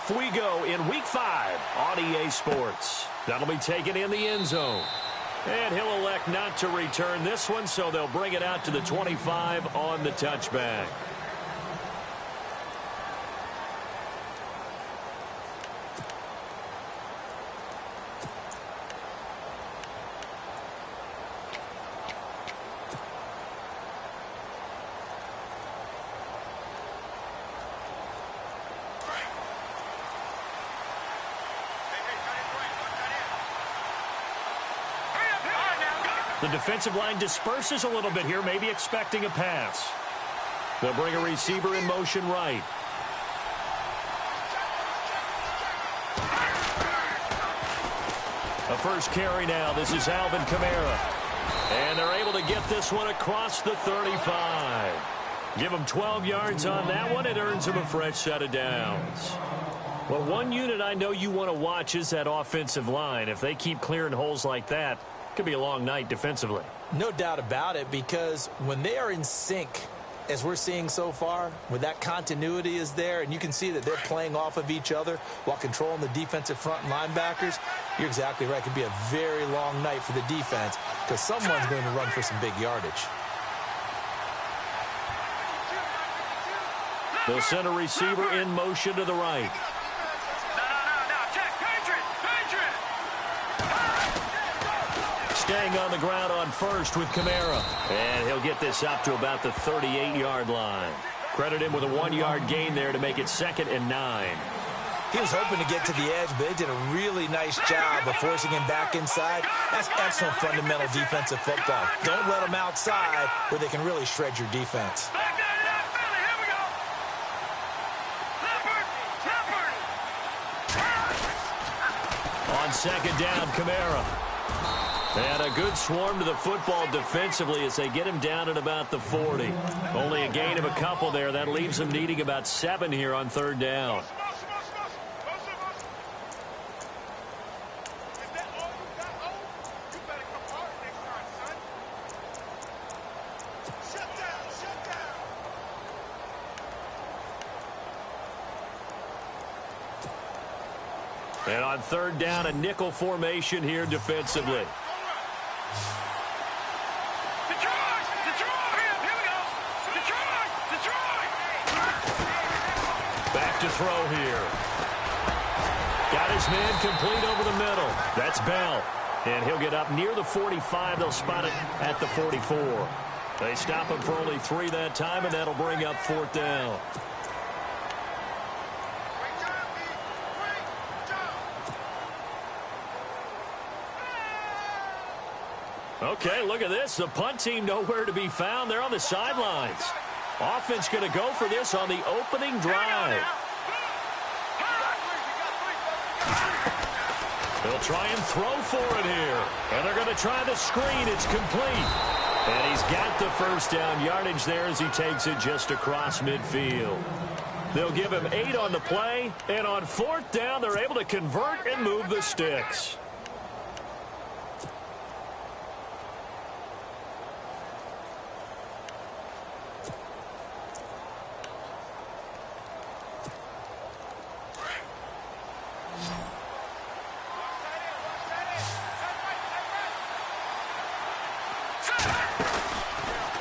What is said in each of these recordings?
off we go in Week 5 on EA Sports. That'll be taken in the end zone. And he'll elect not to return this one, so they'll bring it out to the 25 on the touchback. The defensive line disperses a little bit here, maybe expecting a pass. They'll bring a receiver in motion right. A first carry now. This is Alvin Kamara. And they're able to get this one across the 35. Give them 12 yards on that one. It earns them a fresh set of downs. Well, one unit I know you want to watch is that offensive line. If they keep clearing holes like that, could be a long night defensively. No doubt about it, because when they are in sync, as we're seeing so far, when that continuity is there and you can see that they're playing off of each other while controlling the defensive front and linebackers, you're exactly right. It could be a very long night for the defense because someone's going to run for some big yardage. They'll send a receiver in motion to the right. Staying on the ground on first with Kamara. And he'll get this up to about the 38-yard line. Credit him with a 1-yard gain there to make it 2nd and 9. He was hoping to get to the edge, but they did a really nice job of forcing him back inside. That's excellent fundamental defensive football. Don't let them outside where they can really shred your defense. On 2nd down, Kamara. And a good swarm to the football defensively as they get him down at about the 40. Only a gain of a couple there. That leaves them needing about 7 here on 3rd down. And on 3rd down, a nickel formation here defensively. Back to throw here. Got his man complete over the middle. That's Bell. And he'll get up near the 45. They'll spot it at the 44. They stop him for only 3 that time, and that'll bring up 4th down. Okay, look at this. The punt team nowhere to be found. They're on the sidelines. Offense going to go for this on the opening drive. They'll try and throw for it here. And they're going to try the screen. It's complete. And he's got the first down yardage there as he takes it just across midfield. They'll give him 8 on the play. And on 4th down, they're able to convert and move the sticks.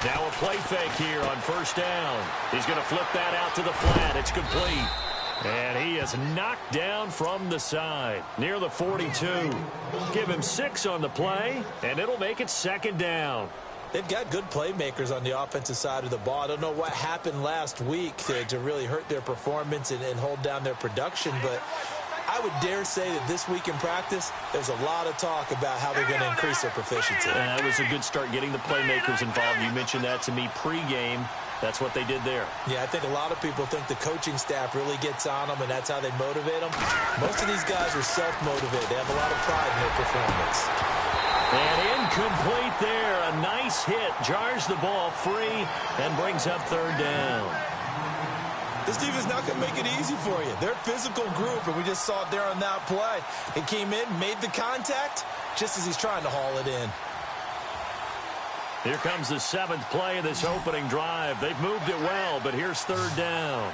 Now a play fake here on 1st down. He's going to flip that out to the flat. It's complete. And he is knocked down from the side near the 42. Give him 6 on the play, and it'll make it 2nd down. They've got good playmakers on the offensive side of the ball. I don't know what happened last week to really hurt their performance and hold down their production, but I would dare say that this week in practice, there's a lot of talk about how they're going to increase their proficiency. That was a good start getting the playmakers involved. You mentioned that to me pregame. That's what they did there. Yeah, I think a lot of people think the coaching staff really gets on them, and that's how they motivate them. Most of these guys are self-motivated. They have a lot of pride in their performance. And incomplete there. A nice hit. Jars the ball free and brings up 3rd down. This defense not going to make it easy for you. They're a physical group, and we just saw it there on that play. He came in, made the contact, just as he's trying to haul it in. Here comes the 7th play of this opening drive. They've moved it well, but here's 3rd down.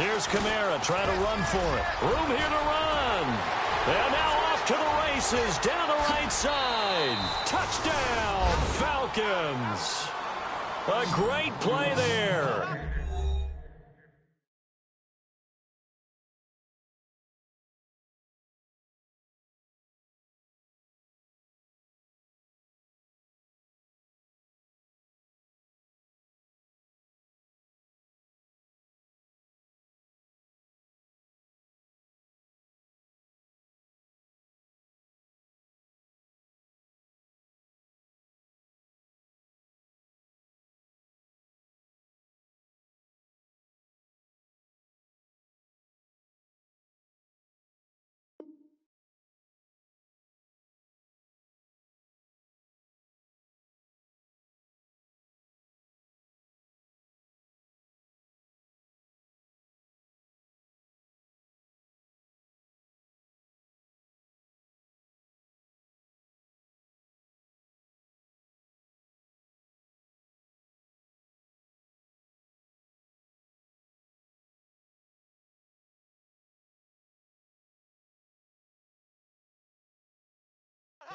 Here's Kamara trying to run for it. Room here to run. And now off to the races down the right side. Touchdown, Falcons. A great play there.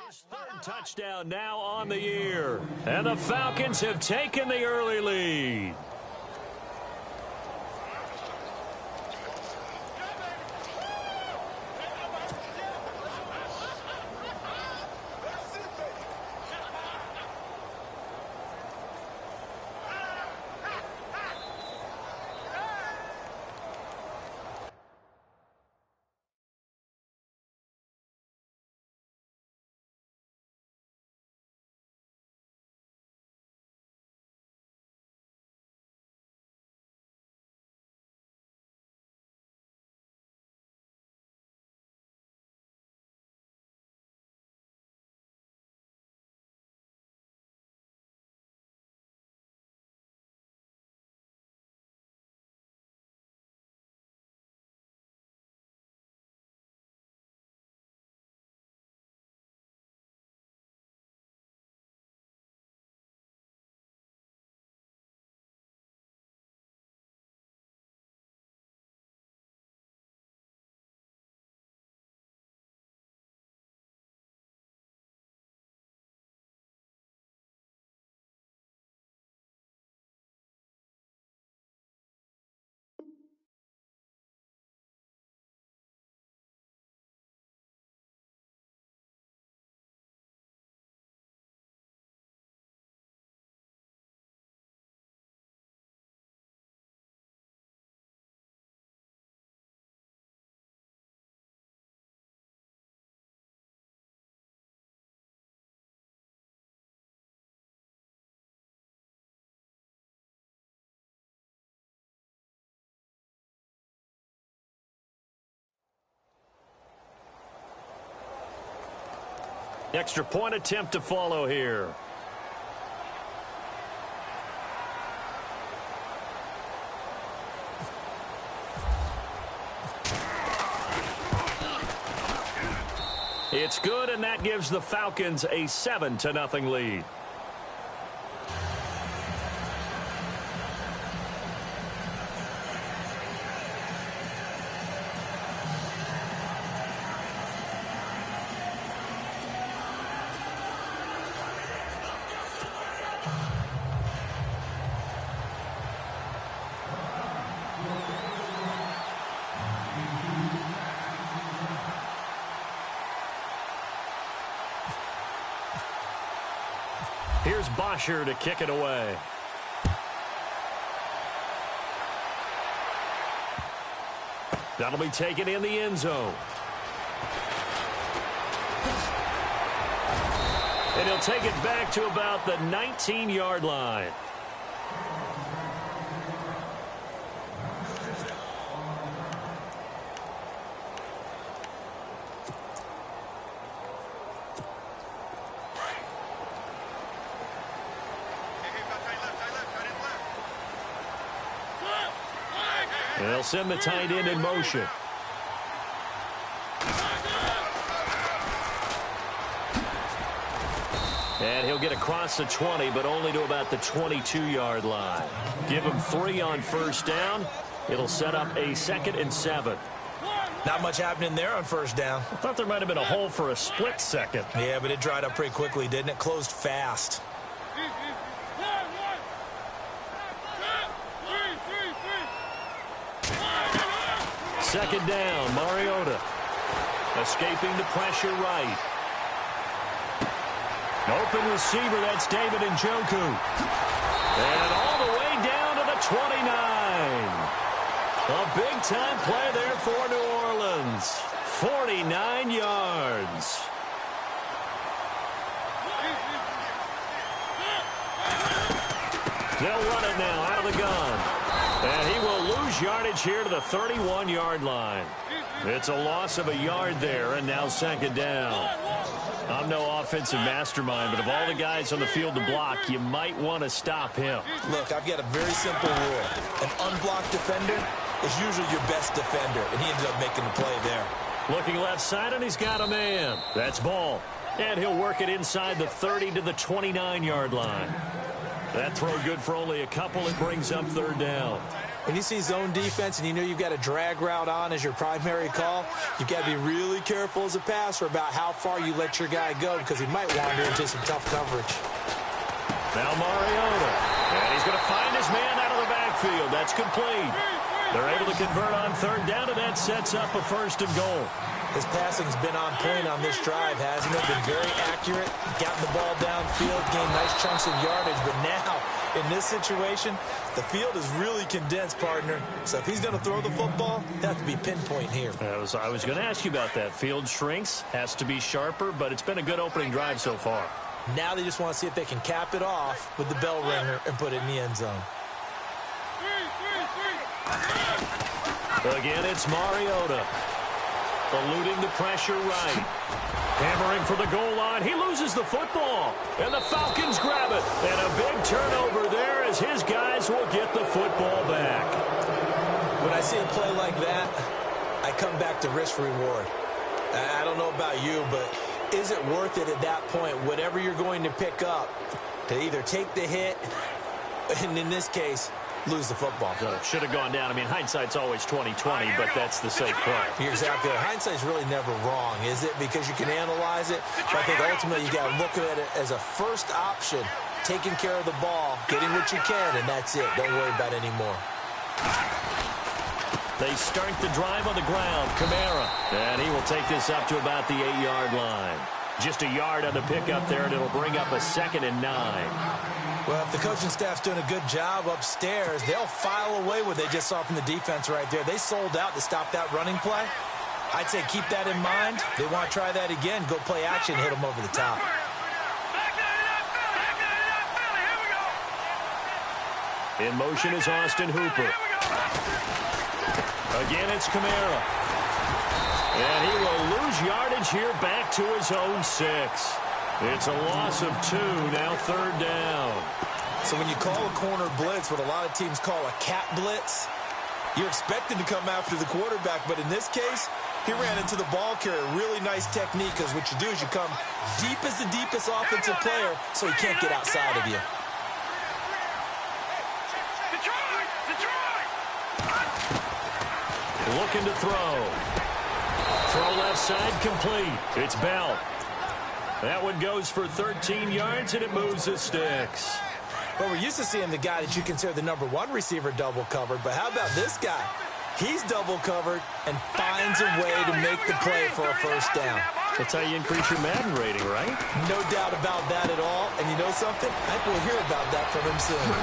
His third touchdown now on the year. And the Falcons have taken the early lead. Extra point attempt to follow here. It's good, and that gives the Falcons a 7-0 lead. Here's Bosher to kick it away. That'll be taken in the end zone. And he'll take it back to about the 19-yard line. And they'll send the tight end in motion. And he'll get across the 20, but only to about the 22-yard line. Give him 3 on first down. It'll set up a 2nd and 7. Not much happening there on first down. I thought there might have been a hole for a split second. Yeah, but it dried up pretty quickly, didn't it? Closed fast. Second down, Mariota. Escaping the pressure right. Open receiver, that's David Njoku. And all the way down to the 29. A big-time play there for New Orleans. 49 yards. They'll run it now out of the gun. And he will lose yardage here to the 31-yard line. It's a loss of a yard there, and now second down. I'm no offensive mastermind, but of all the guys on the field to block, you might want to stop him. Look, I've got a very simple rule. An unblocked defender is usually your best defender, and he ended up making the play there. Looking left side, and he's got a man. That's ball. And he'll work it inside the 30 to the 29-yard line. That throw good for only a couple. It brings up third down. When you see zone defense and you know you've got a drag route on as your primary call, you've got to be really careful as a passer about how far you let your guy go because he might wander into some tough coverage. Now Mariota. And he's going to find his man out of the backfield. That's complete. They're able to convert on third down, and that sets up a 1st and goal. His passing's been on point on this drive, hasn't it? Been very accurate, gotten the ball downfield, gained nice chunks of yardage. But now, in this situation, the field is really condensed, partner. So if he's going to throw the football, it has to be pinpoint here. I was going to ask you about that. Field shrinks, has to be sharper, but it's been a good opening drive so far. Now they just want to see if they can cap it off with the bell ringer and put it in the end zone. Again, it's Mariota. Eluding the pressure right. Hammering for the goal line. He loses the football. And the Falcons grab it. And a big turnover there as his guys will get the football back. When I see a play like that, I come back to risk reward. I don't know about you, but is it worth it at that point, whatever you're going to pick up, to either take the hit, and in this case, lose the football? Should have gone down. I mean, hindsight's always 20/20, but that's the safe play. You're exactly right. Hindsight's really never wrong, is it? Because you can analyze it. But I think ultimately you got to look at it as a first option, taking care of the ball, getting what you can, and that's it. Don't worry about it anymore. They start the drive on the ground. Kamara. And he will take this up to about the 8-yard line. Just a yard on the pickup there, and it'll bring up a 2nd and 9. Well, if the coaching staff's doing a good job upstairs, they'll file away what they just saw from the defense right there. They sold out to stop that running play. I'd say keep that in mind. They want to try that again. Go play action, hit them over the top. In motion is Austin Hooper. Again, it's Kamara. And he will lose yardage here back to his own 6. It's a loss of 2, now third down. So when you call a corner blitz, what a lot of teams call a cat blitz, you're expected to come after the quarterback, but in this case, he ran into the ball carrier. Really nice technique, because what you do is you come deep as the deepest offensive player, so he can't get outside of you. Looking to throw. Throw left side complete. It's Bell. That one goes for 13 yards, and it moves the sticks. Well, we're used to seeing the guy that you consider the #1 receiver double covered, but how about this guy? He's double covered and finds a way to make the play for a first down. That's how you increase your Madden rating, right? No doubt about that at all. And you know something? I think we'll hear about that from him soon.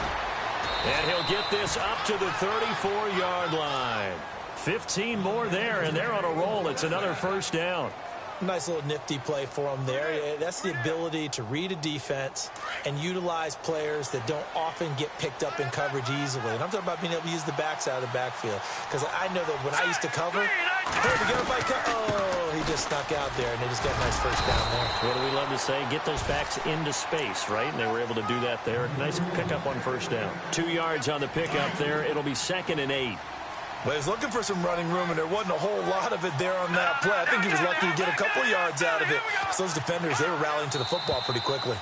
And he'll get this up to the 34-yard line. 15 more there, and they're on a roll. It's another first down. Nice little nifty play for him there. That's the ability to read a defense and utilize players that don't often get picked up in coverage easily. And I'm talking about being able to use the backs out of the backfield. Because I know that when I used to cover, hey, we got a bike. Oh, he just snuck out there, and they just got a nice first down there. What do we love to say? Get those backs into space, right? And they were able to do that there. Nice pickup on first down. 2 yards on the pickup there. It'll be 2nd and 8. Well, he was looking for some running room, and there wasn't a whole lot of it there on that play. I think he was lucky to get a couple yards out of it. So those defenders, they were rallying to the football pretty quickly.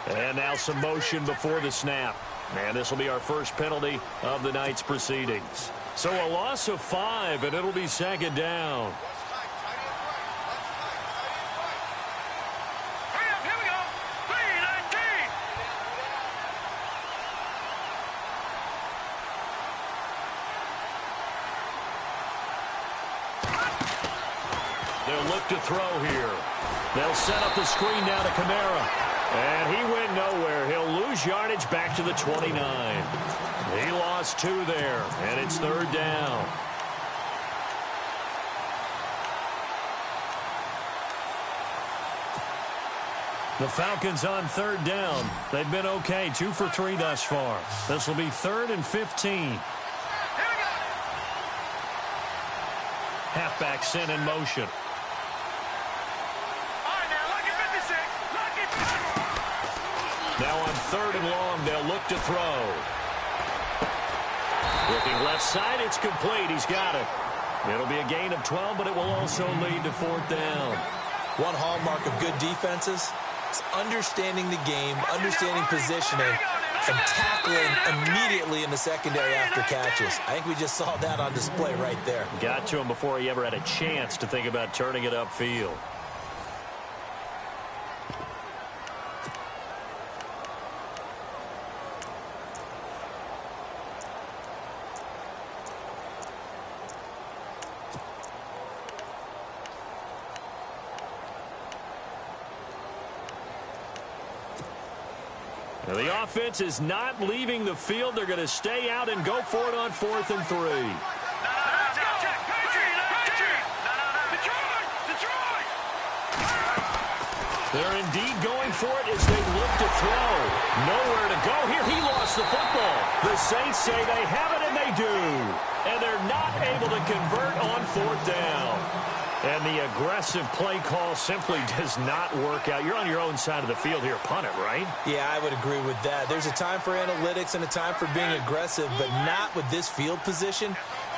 And now some motion before the snap. And this will be our first penalty of the night's proceedings. So a loss of 5, and it'll be second down. They'll look to throw here. They'll set up the screen now to Kamara. And he went nowhere. He'll lose yardage back to the 29. He lost 2 there, and it's third down. The Falcons on third down. They've been okay, 2 for 3 thus far. This will be 3rd and 15. Halfback sent in motion. Now on 3rd and long, they'll look to throw. Looking left side, it's complete. He's got it. It'll be a gain of 12, but it will also lead to 4th down. One hallmark of good defenses is understanding the game, understanding positioning, and tackling immediately in the secondary after catches. I think we just saw that on display right there. Got to him before he ever had a chance to think about turning it upfield. Now the offense is not leaving the field. They're going to stay out and go for it on 4th and 3. They're indeed going for it as they look to throw. Nowhere to go here. He lost the football. The Saints say they have it, and they do. And they're not able to convert on 4th down. And the aggressive play call simply does not work out. You're on your own side of the field here. Punt it, right? Yeah, I would agree with that. There's a time for analytics and a time for being aggressive, but not with this field position.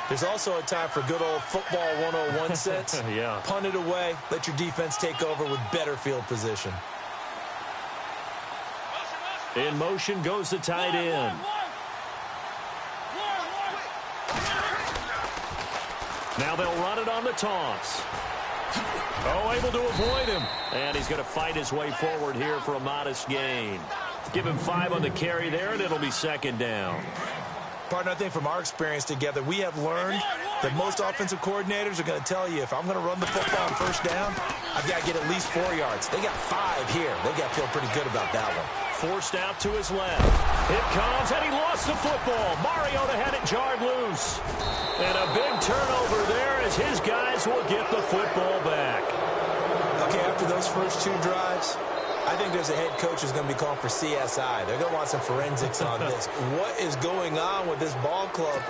There's also a time for good old football 101 sense. Yeah. Punt it away. Let your defense take over with better field position. In motion goes the tight end. Now they'll run it on the toss. Oh, able to avoid him. And he's going to fight his way forward here for a modest gain. Give him 5 on the carry there, and it'll be second down. Partner, I think from our experience together, we have learned that most offensive coordinators are going to tell you, if I'm going to run the football on first down, I've got to get at least 4 yards. They got 5 here. They got to feel pretty good about that one. Forced out to his left. It comes, and he lost the football. Mariota had it jarred loose. And a big turnover there as his guys will get the football back. Okay, after those first 2 drives, I think there's a head coach who's going to be calling for CSI. They're going to want some forensics on this. What is going on with this ball club?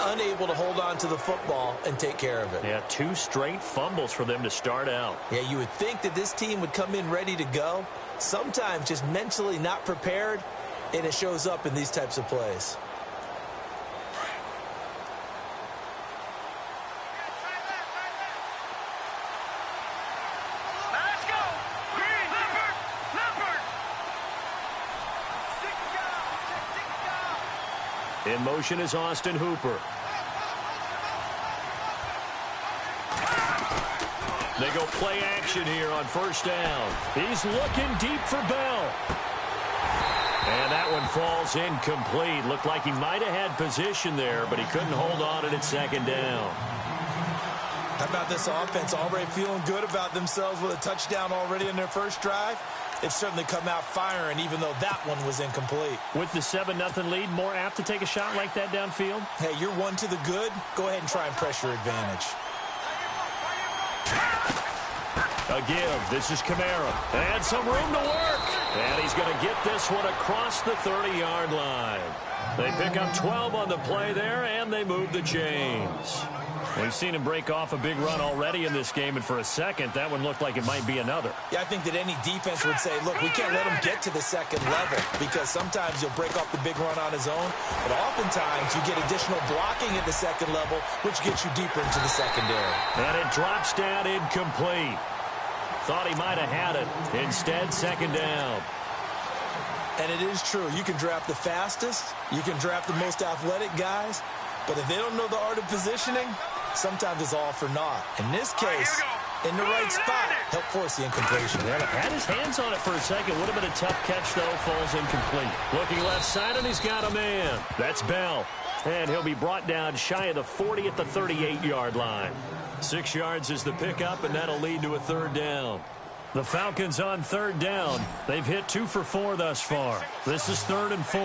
Unable to hold on to the football and take care of it. Yeah, 2 straight fumbles for them to start out. Yeah, you would think that this team would come in ready to go. Sometimes just mentally not prepared, and it shows up in these types of plays. In motion is Austin Hooper. They go play action here on first down. He's looking deep for Bell. And that one falls incomplete. Looked like he might have had position there, but he couldn't hold on at second down. How about this offense already feeling good about themselves with a touchdown already in their first drive? They've certainly come out firing, even though that one was incomplete. With the 7-0 lead, more apt to take a shot like that downfield? Hey, you're 1 to the good. Go ahead and try and press your advantage. A give. This is Kamara. And some room to work. And he's going to get this one across the 30-yard line. They pick up 12 on the play there, and they move the chains. We've seen him break off a big run already in this game, and for a second, that one looked like it might be another. Yeah, I think that any defense would say, look, we can't let him get to the second level, because sometimes he'll break off the big run on his own, but oftentimes you get additional blocking at the second level, which gets you deeper into the secondary. And it drops down incomplete. Thought he might have had it. Instead, second down. And it is true. You can draft the fastest. You can draft the most athletic guys. But if they don't know the art of positioning, sometimes it's all for naught. In this case, in the right spot, he'll force the incompletion. Yeah, had his hands on it for a second. Would have been a tough catch, though. Falls incomplete. Looking left side, and he's got a man. That's Bell. And he'll be brought down shy of the 40 at the 38-yard line. 6 yards is the pickup, and that'll lead to a third down. The Falcons on third down. They've hit 2 for 4 thus far. This is 3rd and 4.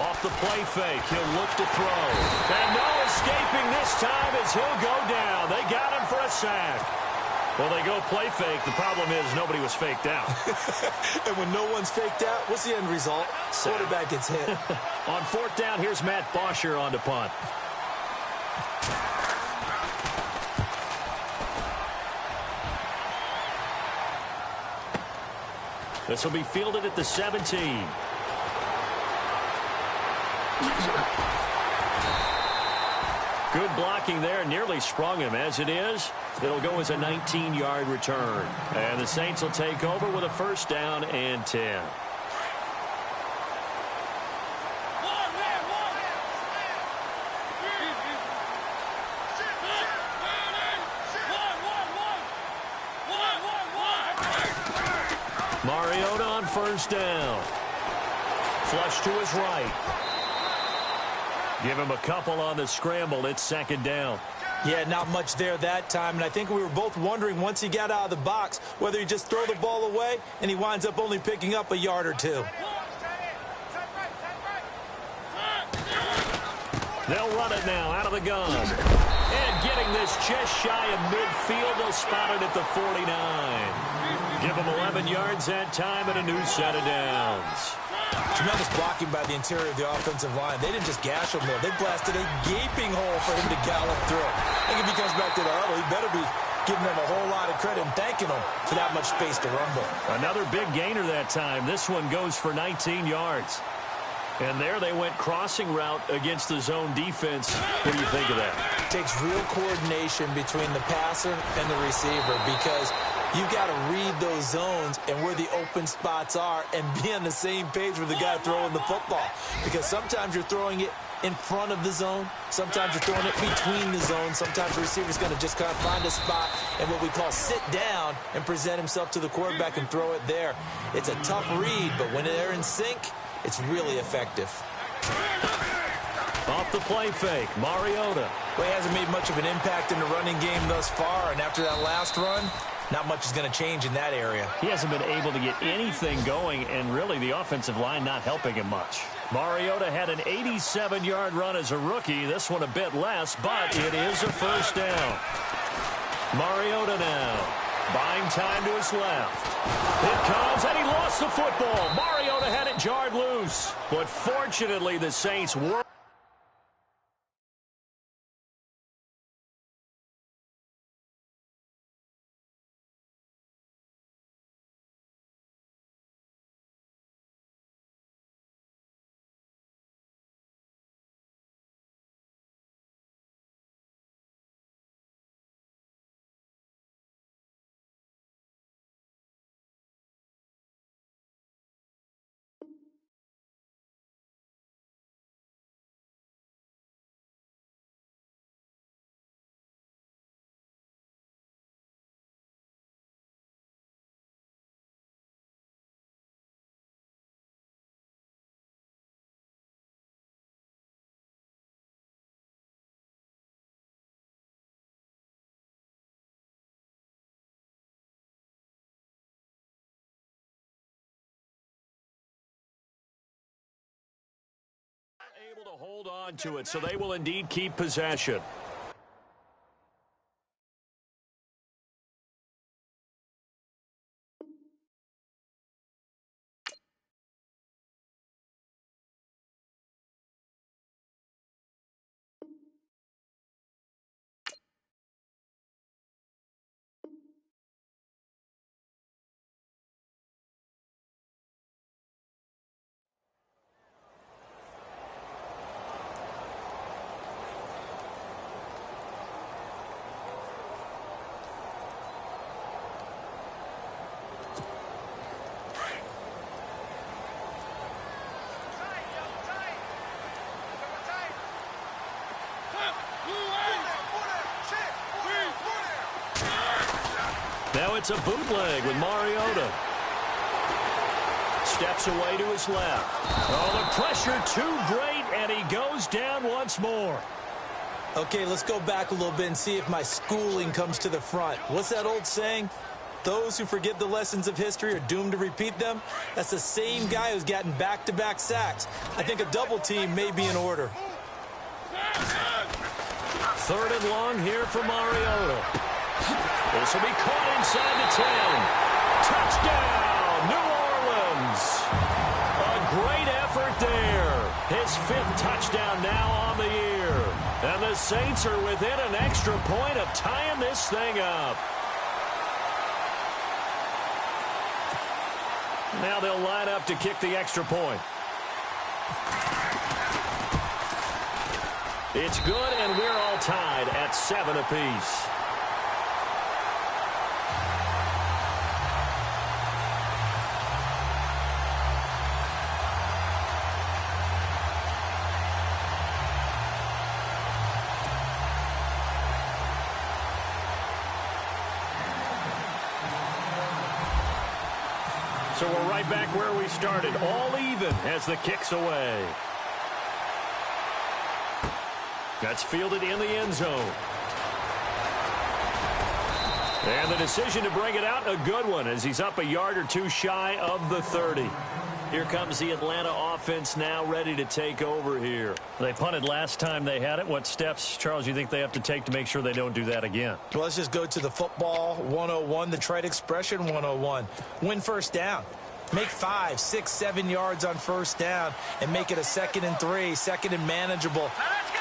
Off the play fake, he'll look to throw. And no escaping this time as he'll go down. They got him for a sack. Well, they go play fake. The problem is nobody was faked out. And when no one's faked out, what's the end result? Quarterback gets hit. On 4th down, here's Matt Bosher on the punt. This will be fielded at the 17. Good blocking there. Nearly sprung him. As it is, it'll go as a 19-yard return. And the Saints will take over with a 1st down and 10. Mariota on 1st down. Flush to his right. Give him a couple on the scramble. It's 2nd down. Yeah, not much there that time. And I think we were both wondering once he got out of the box whether he just throw the ball away and he winds up only picking up a yard or 2. They'll run it now out of the gun. And getting this just shy of midfield, they'll spot it at the 49. Give them 11 yards that time and a new set of downs. Tremendous blocking by the interior of the offensive line. They didn't just gash him, though. They blasted a gaping hole for him to gallop through. I think if he comes back to the huddle, he better be giving them a whole lot of credit and thanking them for that much space to rumble. Another big gainer that time. This one goes for 19 yards. And there they went crossing route against the zone defense. What do you think of that? It takes real coordination between the passer and the receiver because you've got to read those zones and where the open spots are and be on the same page with the guy throwing the football. Because sometimes you're throwing it in front of the zone. Sometimes you're throwing it between the zones. Sometimes the receiver's going to just kind of find a spot and what we call sit down and present himself to the quarterback and throw it there. It's a tough read, but when they're in sync, it's really effective. Off the play fake, Mariota. Well, he hasn't made much of an impact in the running game thus far, and after that last run, not much is going to change in that area. He hasn't been able to get anything going, and really the offensive line not helping him much. Mariota had an 87-yard run as a rookie. This one a bit less, but it is a 1st down. Mariota now. Buying time to his left. It comes, and he lost the football. Mariota had it jarred loose. But fortunately, the Saints were... able to hold on to it, so they will indeed keep possession. Now it's a bootleg with Mariota. Steps away to his left. Oh, the pressure too great, and he goes down once more. Okay, let's go back a little bit and see if my schooling comes to the front. What's that old saying? Those who forget the lessons of history are doomed to repeat them. That's the same guy who's gotten back-to-back sacks. I think a double team may be in order. 3rd and long here for Mariota. This will be caught inside the 10. Touchdown, New Orleans. A great effort there. His 5th touchdown now on the year. And the Saints are within an extra point of tying this thing up. Now they'll line up to kick the extra point. It's good, and we're all tied at 7 apiece. So we're right back where we started, all even as the kick's away. That's fielded in the end zone. And the decision to bring it out, a good one, as he's up a yard or two shy of the 30. Here comes the Atlanta offense now ready to take over here. They punted last time they had it. What steps, Charles, you think they have to take to make sure they don't do that again? Well, let's just go to the football 101, the trite expression 101. Win first down. Make 5, 6, 7 yards on first down and make it a 2nd and 3, 2nd and manageable.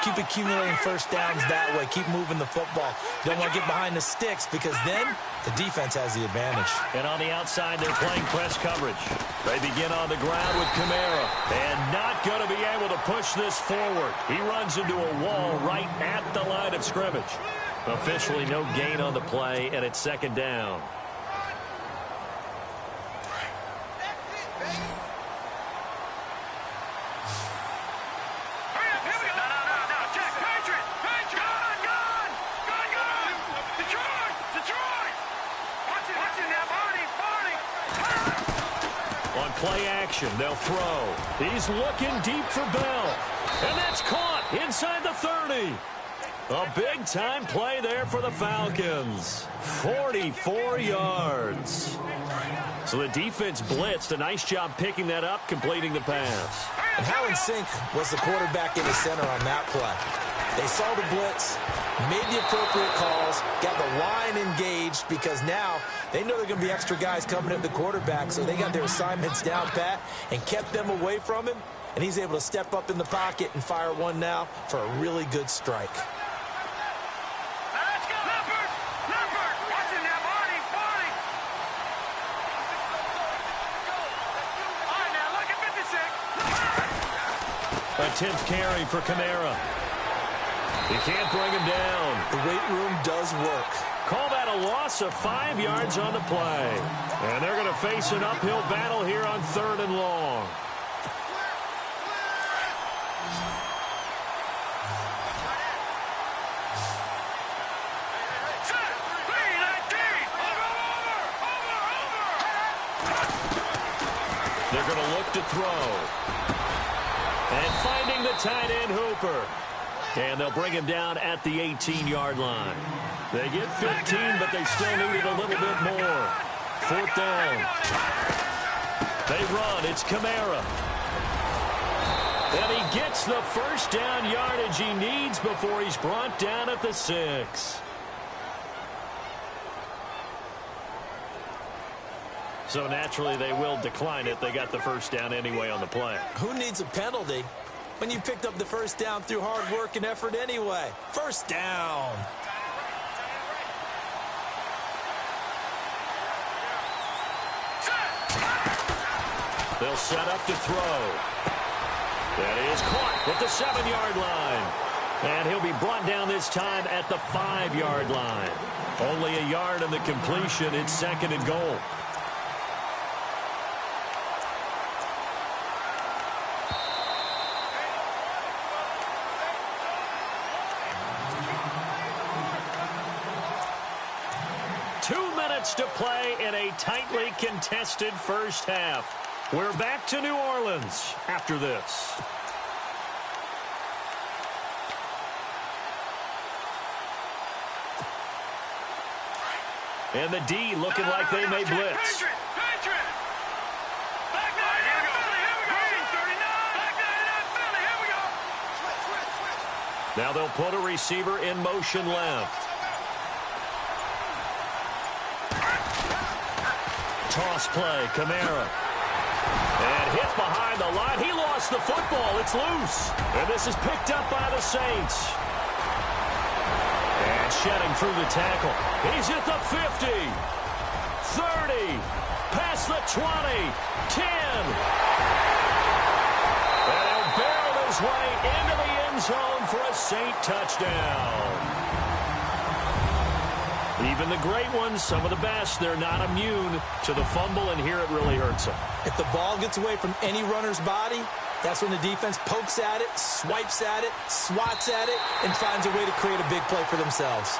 Keep accumulating first downs that way. Keep moving the football. You don't want to get behind the sticks because then the defense has the advantage. And on the outside, they're playing press coverage. They begin on the ground with Kamara. And not going to be able to push this forward. He runs into a wall right at the line of scrimmage. Officially no gain on the play, and it's 2nd down. Play action, they'll throw. He's looking deep for Bell. And that's caught inside the 30. A big-time play there for the Falcons. 44 yards. So the defense blitzed. A nice job picking that up, completing the pass. And how in sync was the quarterback in the center on that play? They saw the blitz, made the appropriate calls, got the line engaged because now they know there are going to be extra guys coming at the quarterback, so they got their assignments down pat and kept them away from him, and he's able to step up in the pocket and fire one now for a really good strike. Let's go! Leopard! Watching that body! All right, now look at 56. A 10th carry for Kamara. He can't bring him down. The weight room does work. Call that a loss of 5 yards on the play. And they're going to face an uphill battle here on 3rd and long. They're going to look to throw. And finding the tight end Hooper. And they'll bring him down at the 18-yard line. They get 15, but they still needed a little bit more. 4th down. They run. It's Kamara. And he gets the first down yardage he needs before he's brought down at the 6. So naturally, they will decline it. They got the first down anyway on the play. Who needs a penalty when you picked up the first down through hard work and effort anyway? First down. They'll set up to throw. That is caught at the 7-yard line. And he'll be brought down this time at the 5-yard line. Only a yard on the completion. It's 2nd and goal. 2 minutes to play in a tightly contested first half. We're back to New Orleans after this. And the D looking like they may blitz. Now they'll put a receiver in motion left. Toss play, Kamara. And hit behind the line. He lost the football. It's loose. And this is picked up by the Saints. And shedding through the tackle. He's at the 50. 30. Past the 20. 10. And he'll barrel his way into the end zone for a Saint touchdown. Even the great ones, some of the best, they're not immune to the fumble, and here it really hurts them. If the ball gets away from any runner's body, that's when the defense pokes at it, swipes at it, swats at it, and finds a way to create a big play for themselves.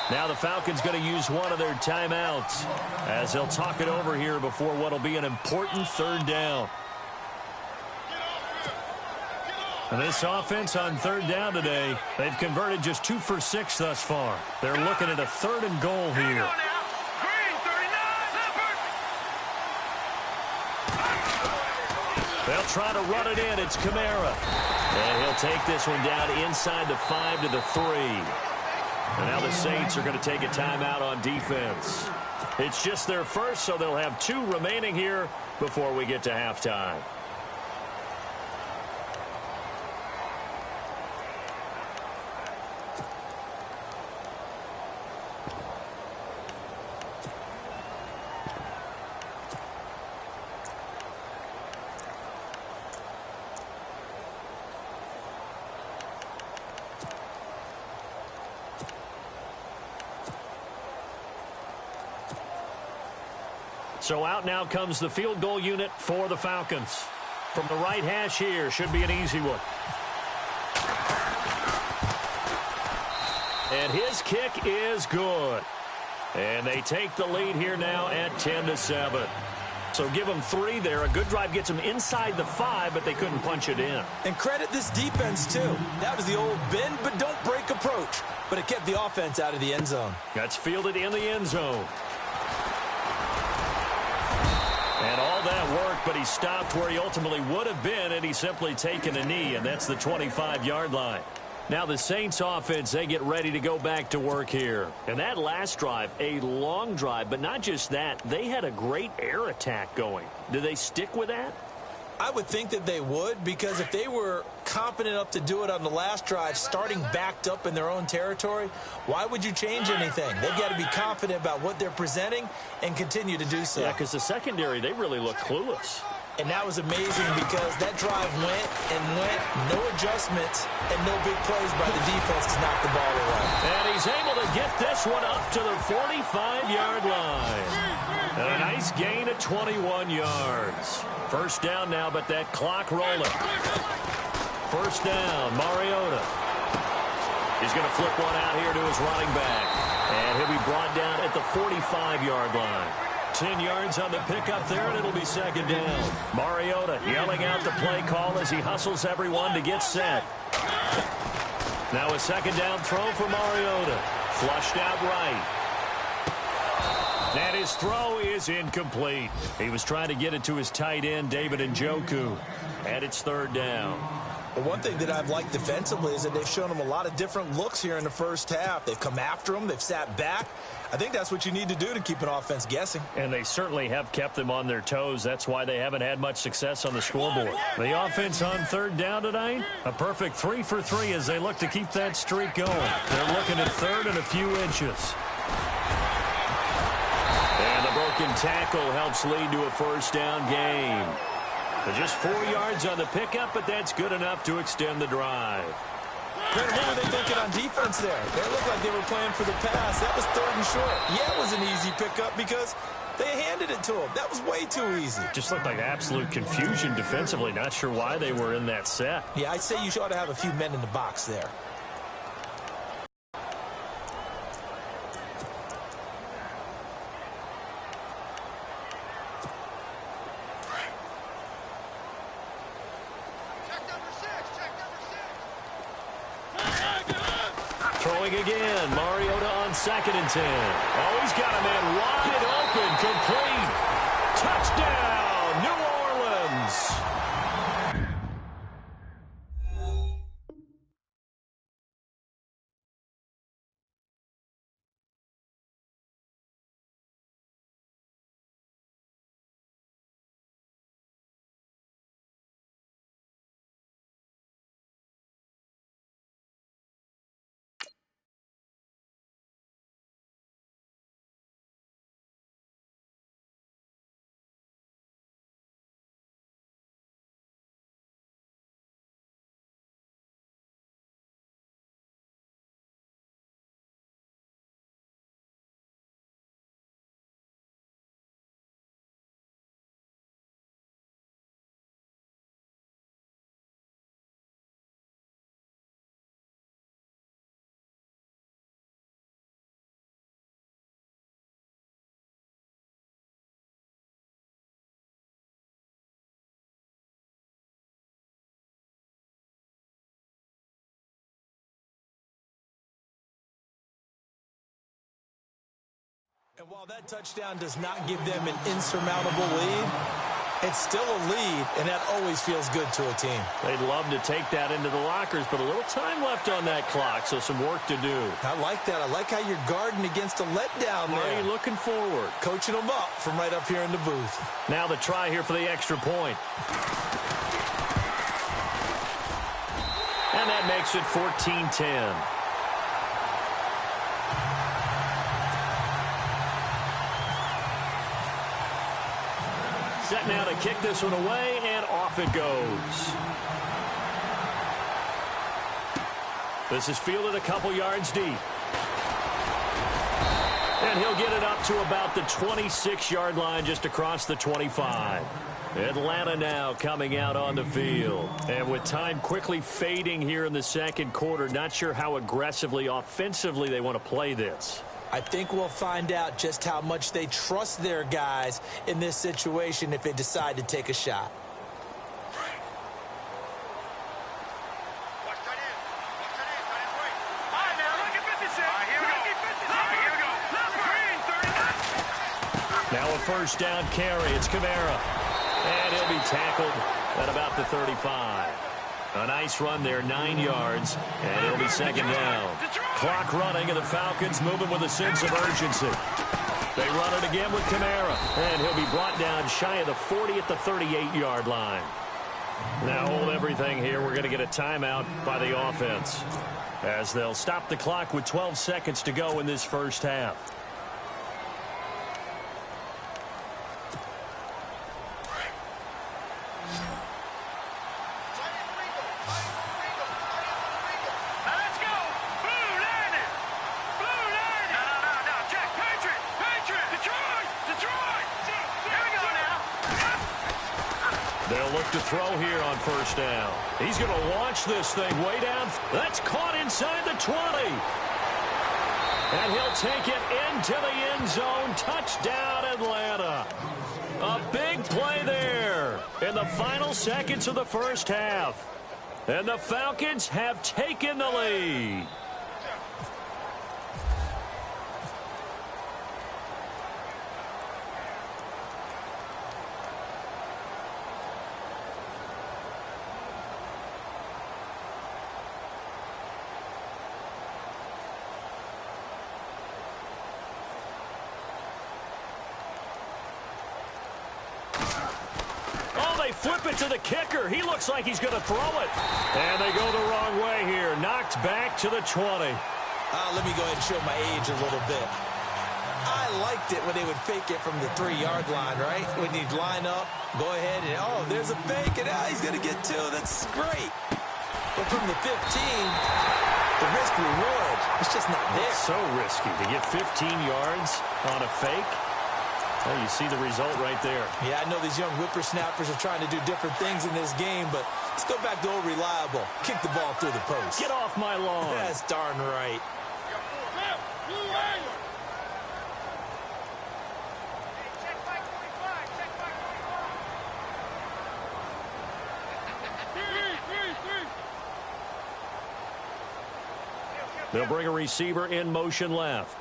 Now the Falcons going to use one of their timeouts as they'll talk it over here before what will be an important third down. And this offense on third down today, they've converted just 2 for 6 thus far. They're looking at a 3rd and goal here. They'll try to run it in. It's Kamara. And he'll take this one down inside the 5 to the 3. And now the Saints are going to take a timeout on defense. It's just their first, so they'll have 2 remaining here before we get to halftime. So out now comes the field goal unit for the Falcons. From the right hash here, should be an easy one. And his kick is good. And they take the lead here now at 10-7. So give them 3 there. A good drive gets them inside the 5, but they couldn't punch it in. And credit this defense, too. That was the old bend but don't break approach. But it kept the offense out of the end zone. That's fielded in the end zone. And all that work, but he stopped where he ultimately would have been, and he's simply taken a knee, and that's the 25-yard line. Now the Saints offense, they get ready to go back to work here. And that last drive, a long drive, but not just that. They had a great air attack going. Do they stick with that? I would think that they would, because if they were confident enough to do it on the last drive, starting backed up in their own territory, why would you change anything? They've got to be confident about what they're presenting and continue to do so. Yeah, because the secondary, they really look clueless. And that was amazing because that drive went and went, no adjustments, and no big plays by the defense to knock the ball away. And he's able to get this one up to the 45-yard line. And a nice gain of 21 yards. First down now, but that clock rolling. First down, Mariota. He's going to flip one out here to his running back. And he'll be brought down at the 45-yard line. 10 yards on the pickup there, and it'll be second down. Mariota yelling out the play call as he hustles everyone to get set. Now a second down throw for Mariota. Flushed out right. And his throw is incomplete. He was trying to get it to his tight end, David Njoku. And it's third down. Well, one thing that I've liked defensively is that they've shown him a lot of different looks here in the first half. They've come after him. They've sat back. I think that's what you need to do to keep an offense guessing. And they certainly have kept them on their toes. That's why they haven't had much success on the scoreboard. The offense on third down tonight, a perfect 3 for 3 as they look to keep that streak going. They're looking at third and a few inches. And the broken tackle helps lead to a first down gain. Just 4 yards on the pickup, but that's good enough to extend the drive. What were they thinking on defense there? They looked like they were playing for the pass. That was third and short. Yeah, it was an easy pickup because They handed it to him. That was way too easy. Just looked like absolute confusion defensively. Not sure why they were in that set. Yeah, I'd say you ought to have a few men in the box there. Throwing again. Mariota on 2nd and 10. Oh, he's got a man wide open. Complete. Touchdown, New Orleans. And while that touchdown does not give them an insurmountable lead, it's still a lead, and that always feels good to a team. They'd love to take that into the lockers, but a little time left on that clock, so some work to do. I like that. I like how you're guarding against a letdown there. Are you looking forward? Coaching them up from right up here in the booth. Now the try here for the extra point. And that makes it 14-10. Set now to kick this one away, and off it goes. This is fielded a couple yards deep. And he'll get it up to about the 26-yard line, just across the 25. Atlanta now coming out on the field. And with time quickly fading here in the second quarter, not sure how aggressively, offensively they want to play this. I think we'll find out just how much they trust their guys in this situation if they decide to take a shot. Now a first down carry. It's Kamara. And he'll be tackled at about the 35. A nice run there, 9 yards, and it'll be 2nd down. Clock running, and the Falcons moving with a sense of urgency. They run it again with Kamara, and he'll be brought down shy of the 40 at the 38-yard line. Now hold everything here. We're going to get a timeout by the offense, as they'll stop the clock with 12 seconds to go in this first half. To throw here on first down. He's going to launch this thing way down. That's caught inside the 20. And he'll take it into the end zone. Touchdown, Atlanta. A big play there in the final seconds of the first half. And the Falcons have taken the lead. Flip it to the kicker. He looks like he's going to throw it. And they go the wrong way here. Knocked back to the 20. Let me go ahead and show my age a little bit. I liked it when they would fake it from the 3-yard line, right? When you'd line up, go ahead, and oh, there's a fake, and he's going to get 2. That's great. But from the 15, the risk-reward, it's just not there. It's so risky to get 15 yards on a fake. Well, you see the result right there. Yeah, I know these young whippersnappers are trying to do different things in this game, but let's go back to old reliable. Kick the ball through the post. Get off my lawn. That's darn right. They'll bring a receiver in motion left.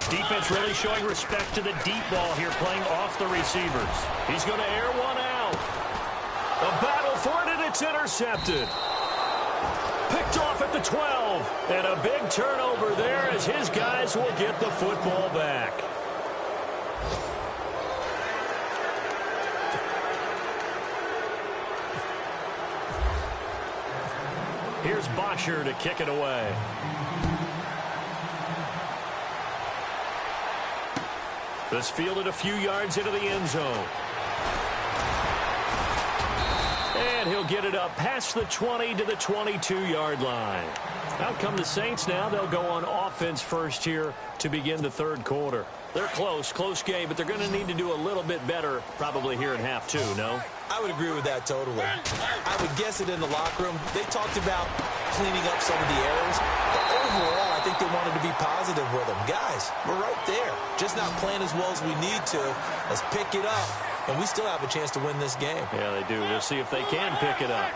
Defense really showing respect to the deep ball here, playing off the receivers. He's going to air one out. A battle for it, and it's intercepted. Picked off at the 12. And a big turnover there as his guys will get the football back. Here's Bosher to kick it away. This fielded a few yards into the end zone. And he'll get it up past the 20 to the 22-yard line. Out come the Saints now. They'll go on offense first here to begin the third quarter. They're close game, but they're going to need to do a little bit better probably here in half two, no? I would agree with that totally. I would guess it in the locker room. They talked about cleaning up some of the errors, but overall, I think they wanted to be positive with them. Guys, we're right there. Just not playing as well as we need to. Let's pick it up, and we still have a chance to win this game. Yeah, they do. We'll see if they can pick it up.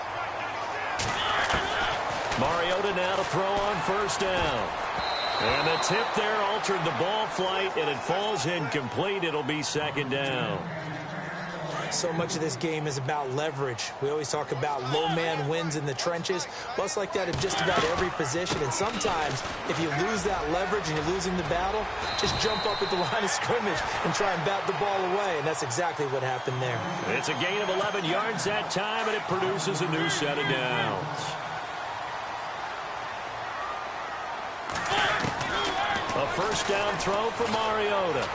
Mariota now to throw on first down. And the tip there altered the ball flight, and it falls incomplete. It'll be second down. So much of this game is about leverage. We always talk about low man wins in the trenches. Well, it's like that in just about every position. And sometimes, if you lose that leverage and you're losing the battle, just jump up at the line of scrimmage and try and bat the ball away. And that's exactly what happened there. It's a gain of 11 yards that time, and it produces a new set of downs. A first down throw for Mariota.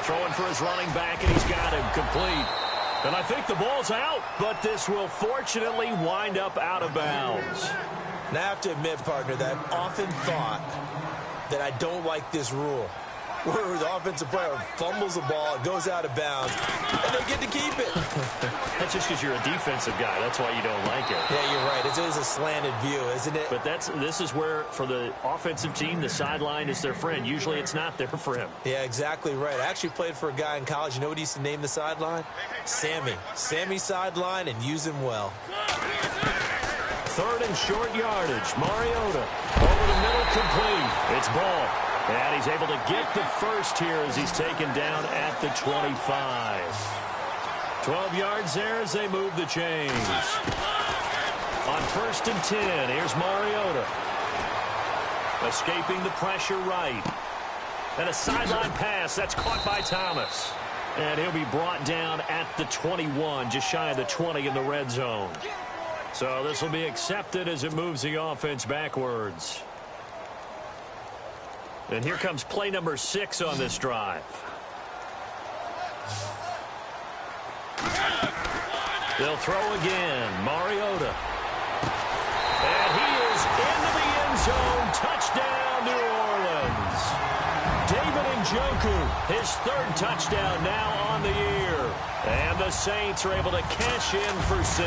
Throwing for his running back, and he's got him complete. And I think the ball's out, but this will fortunately wind up out of bounds. Now, I have to admit, partner, that I've often thought that I don't like this rule, where the offensive player fumbles the ball, it goes out of bounds, and they get to keep it. That's just because you're a defensive guy. That's why you don't like it. Yeah, you're right. It is a slanted view, isn't it? But this is where, for the offensive team, the sideline is their friend. Usually it's not there for him. Yeah, exactly right. I actually played for a guy in college. You know what he used to name the sideline? Sammy. Sammy sideline, and use him well. Third and short yardage. Mariota over the middle, complete. It's ball. And he's able to get the first here as he's taken down at the 25. 12 yards there as they move the chains. On first and 10, here's Mariota. Escaping the pressure right. And a sideline pass. That's caught by Thomas. And he'll be brought down at the 21, just shy of the 20 in the red zone. So this will be accepted as it moves the offense backwards. And here comes play number 6 on this drive. They'll throw again. Mariota. And he is into the end zone. Touchdown, New Orleans. David Njoku, his third touchdown now on the year. And the Saints are able to cash in for 6.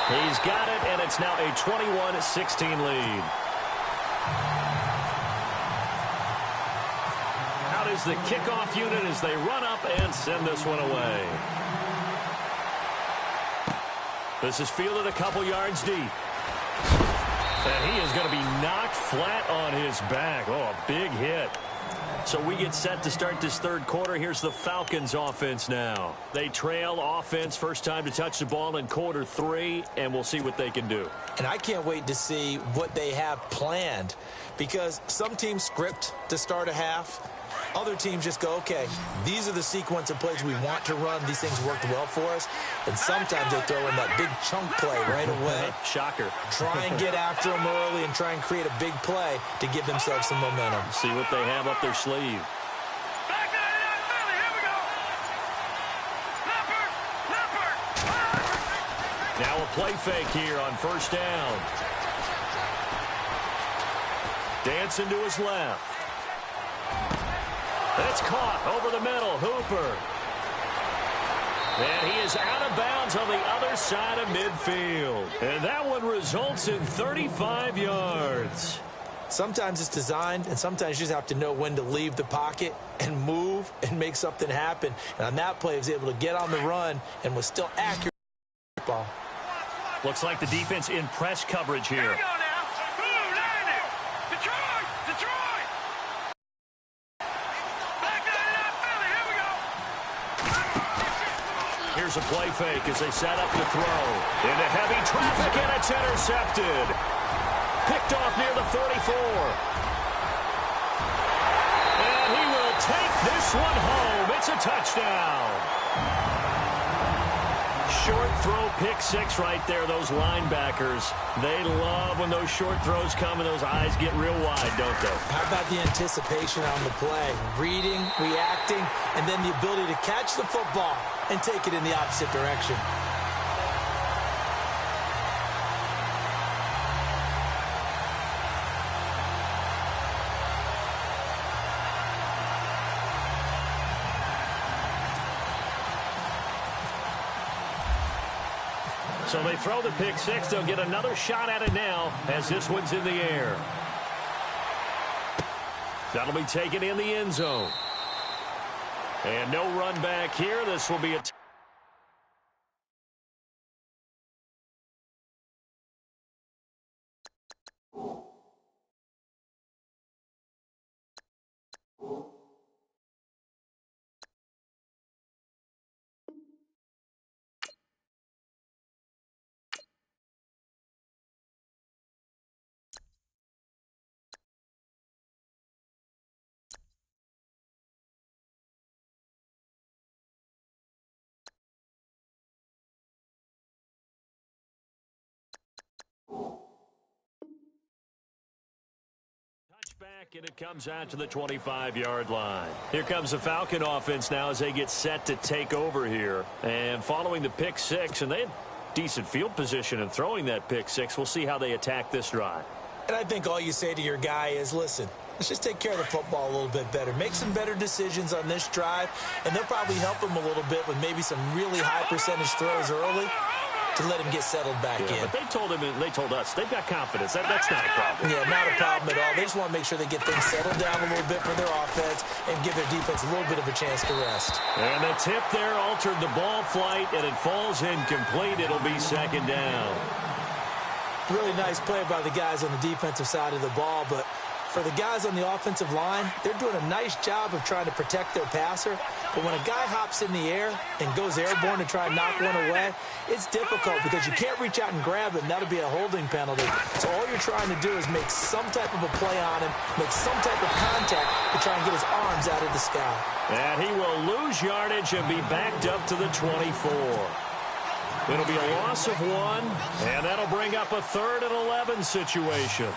He's got it, and it's now a 21-16 lead. Out is the kickoff unit as they run up and send this one away. This is fielded a couple yards deep. And he is going to be knocked flat on his back. Oh, a big hit. So we get set to start this third quarter. Here's the Falcons offense now. They trail offense, first time to touch the ball in quarter 3, and we'll see what they can do. And I can't wait to see what they have planned, because some teams script to start a half. Other teams just go, okay, these are the sequence of plays we want to run. These things worked well for us. And sometimes they throw in that big chunk play right away. Shocker. Try and get after them early and try and create a big play to give themselves some momentum. See what they have up their sleeve. Back to Philly. Here we go. Leopard. Now a play fake here on first down. Dancing to his left. It's caught over the middle. Hooper. And he is out of bounds on the other side of midfield. And that one results in 35 yards. Sometimes it's designed, and sometimes you just have to know when to leave the pocket and move and make something happen. And on that play, he was able to get on the run and was still accurate. Ball. Looks like the defense in press coverage here. Here we go now. Ooh, landed. Detroit. Detroit. Back down in Philly. Here we go. Here's a play fake as they set up to throw. Into heavy traffic, and it's intercepted. Picked off near the 44. And he will take this one home. It's a touchdown. Short throw, pick six right there. Those linebackers, they love when those short throws come and those eyes get real wide, don't they? How about the anticipation on the play? Reading, reacting, and then the ability to catch the football and take it in the opposite direction. So they throw the pick six. They'll get another shot at it now as this one's in the air. That'll be taken in the end zone. And no run back here. This will be a back, and it comes out to the 25-yard line. Here comes the Falcon offense now as they get set to take over here. And following the pick six, and they had decent field position in throwing that pick six. We'll see how they attack this drive. And I think all you say to your guy is, listen, let's just take care of the football a little bit better. Make some better decisions on this drive, and they'll probably help him a little bit with maybe some really high percentage throws early to let him get settled back in. But they told him, and they told us, they've got confidence. That's not a problem. Yeah, not a problem at all. They just want to make sure they get things settled down a little bit for their offense and give their defense a little bit of a chance to rest. And the tip there altered the ball flight, and it falls incomplete. It'll be second down. Really nice play by the guys on the defensive side of the ball, but for the guys on the offensive line, they're doing a nice job of trying to protect their passer. But when a guy hops in the air and goes airborne to try and knock one away, it's difficult because you can't reach out and grab him. That'll be a holding penalty. So all you're trying to do is make some type of a play on him, make some type of contact to try and get his arms out of the sky. And he will lose yardage and be backed up to the 24. It'll be a loss of one, and that'll bring up a 3rd and 11 situation.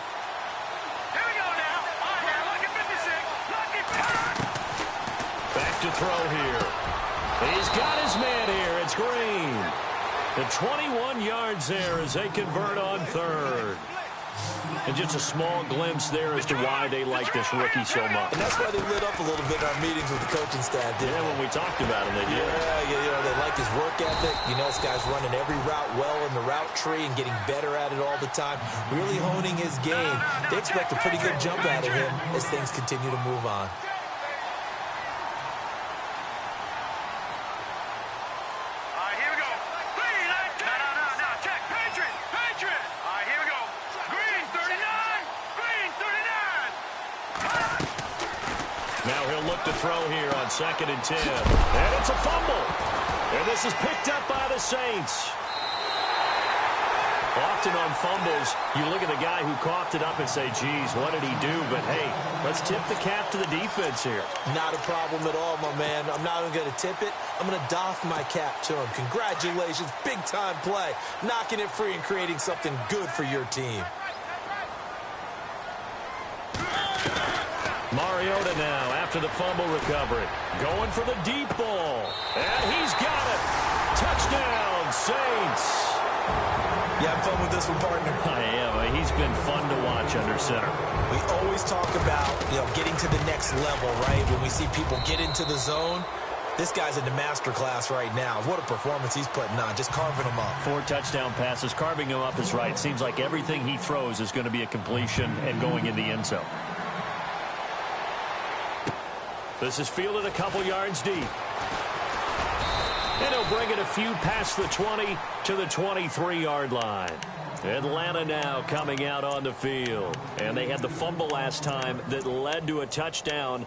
Back to throw here. He's got his man here. It's Green. The 21 yards there as they convert on 3rd. And just a small glimpse there as to why they like this rookie so much. And that's why they lit up a little bit in our meetings with the coaching staff, didn't they? When we talked about him, they did. Yeah, they like his work ethic. You know, this guy's running every route well in the route tree and getting better at it all the time, really honing his game. They expect a pretty good jump out of him as things continue to move on. To throw here on 2nd and 10. And it's a fumble. And this is picked up by the Saints. Often on fumbles, you look at the guy who coughed it up and say, geez, what did he do? But, hey, let's tip the cap to the defense here. Not a problem at all, my man. I'm not even going to tip it. I'm going to doff my cap to him. Congratulations. Big-time play. Knocking it free and creating something good for your team. Mariota now after the fumble recovery. Going for the deep ball. And he's got it. Touchdown, Saints. Yeah, have fun with this one, partner. I am. He's been fun to watch under center. We always talk about, getting to the next level, right? When we see people get into the zone, this guy's in the master class right now. What a performance he's putting on, just carving them up. 4 touchdown passes. Carving him up is right. Seems like everything he throws is going to be a completion and going in the end zone. This is fielded a couple yards deep. And he'll bring it a few past the 20 to the 23-yard line. Atlanta now coming out on the field. And they had the fumble last time that led to a touchdown.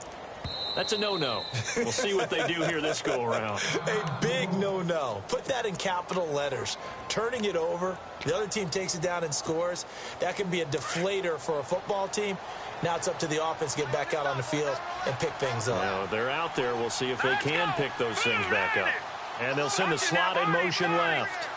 That's a no-no. We'll see what they do here this go-around. A big no-no. Put that in capital letters. Turning it over, the other team takes it down and scores. That can be a deflator for a football team. Now it's up to the offense to get back out on the field and pick things up. Now, they're out there. We'll see if they can pick those things back up. And they'll send the slot in motion left.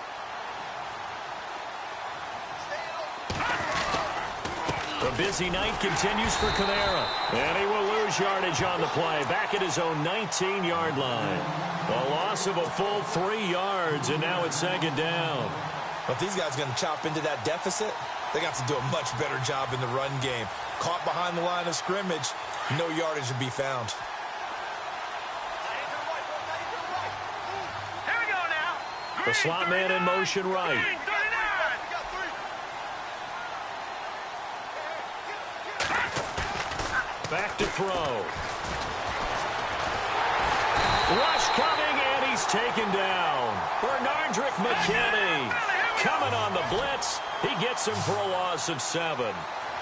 The busy night continues for Kamara. And he will lose yardage on the play. Back at his own 19-yard line. A loss of a full 3 yards, and now it's second down. But these guys are going to chop into that deficit. They got to do a much better job in the run game. Caught behind the line of scrimmage, no yardage to be found. The slot man in motion right. Back to throw. Rush coming, and he's taken down. Bernardrick McKinney coming on the blitz. He gets him for a loss of 7.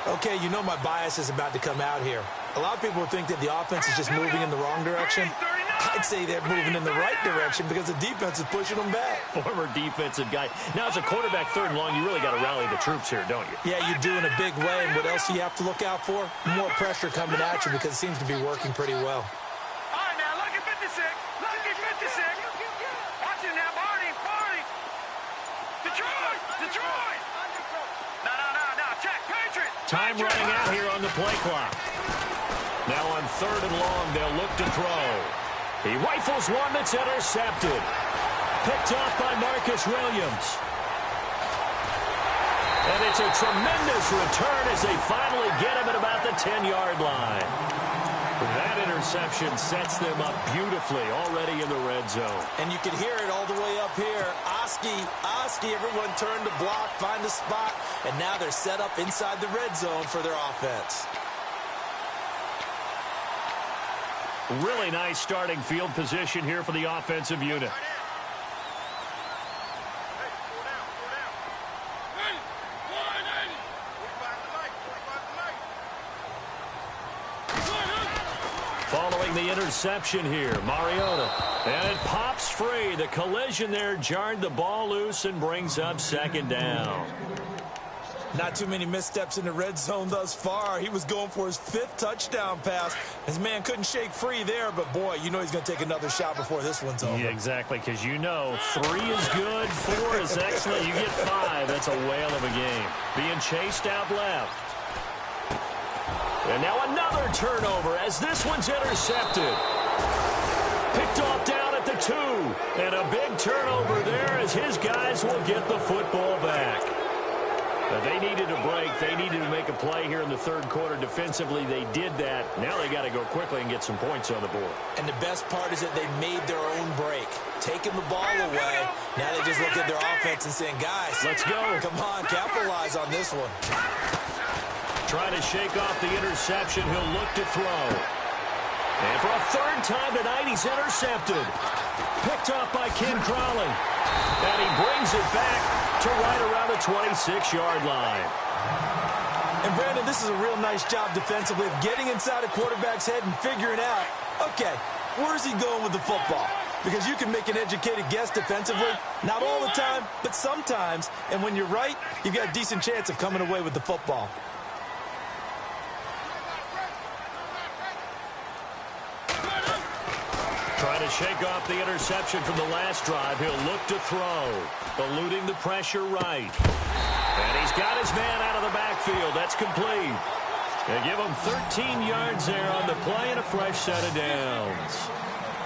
Okay, you know my bias is about to come out here. A lot of people think that the offense is just moving in the wrong direction. I'd say they're moving in the right direction because the defense is pushing them back. Former defensive guy. Now, as a quarterback, 3rd and long, you really got to rally the troops here, don't you? Yeah, you do in a big way. And what else do you have to look out for? More pressure coming at you because it seems to be working pretty well. All right, now, lucky 56. Lucky 56. Watch it now, Barney. Detroit. No. Check. Patriot. Time running out here on the play clock. Now on 3rd and long, they'll look to throw. He rifles one that's intercepted. Picked off by Marcus Williams. And it's a tremendous return as they finally get him at about the 10-yard line. That interception sets them up beautifully already in the red zone. And you can hear it all the way up here. Oski, everyone turned to block, find the spot, and now they're set up inside the red zone for their offense. Really nice starting field position here for the offensive unit. Following the interception here, Mariota. And it pops free. The collision there jarred the ball loose and brings up second down. Not too many missteps in the red zone thus far. He was going for his 5th touchdown pass. His man couldn't shake free there, but boy, you know he's going to take another shot before this one's over. Yeah, exactly, because 3 is good, 4 is excellent. You get 5, that's a whale of a game. Being chased out left. And now another turnover as this one's intercepted. Picked off down at the 2. And a big turnover there as his guys will get the football back. They needed a break. They needed to make a play here in the 3rd quarter. Defensively, they did that. Now they got to go quickly and get some points on the board. And the best part is that they made their own break. Taking the ball away. Now they just look at their offense and saying, guys, let's go. Come on, capitalize on this one. Trying to shake off the interception. He'll look to throw. And for a 3rd time tonight, he's intercepted. Picked off by Ken Crowley. And he brings it back to right around the 26-yard line. And, Brandon, this is a real nice job defensively of getting inside a quarterback's head and figuring out, okay, where's he going with the football? Because you can make an educated guess defensively. Not all the time, but sometimes. And when you're right, you've got a decent chance of coming away with the football. Trying to shake off the interception from the last drive. He'll look to throw. Eluding the pressure right. And he's got his man out of the backfield. That's complete. They give him 13 yards there on the play and a fresh set of downs.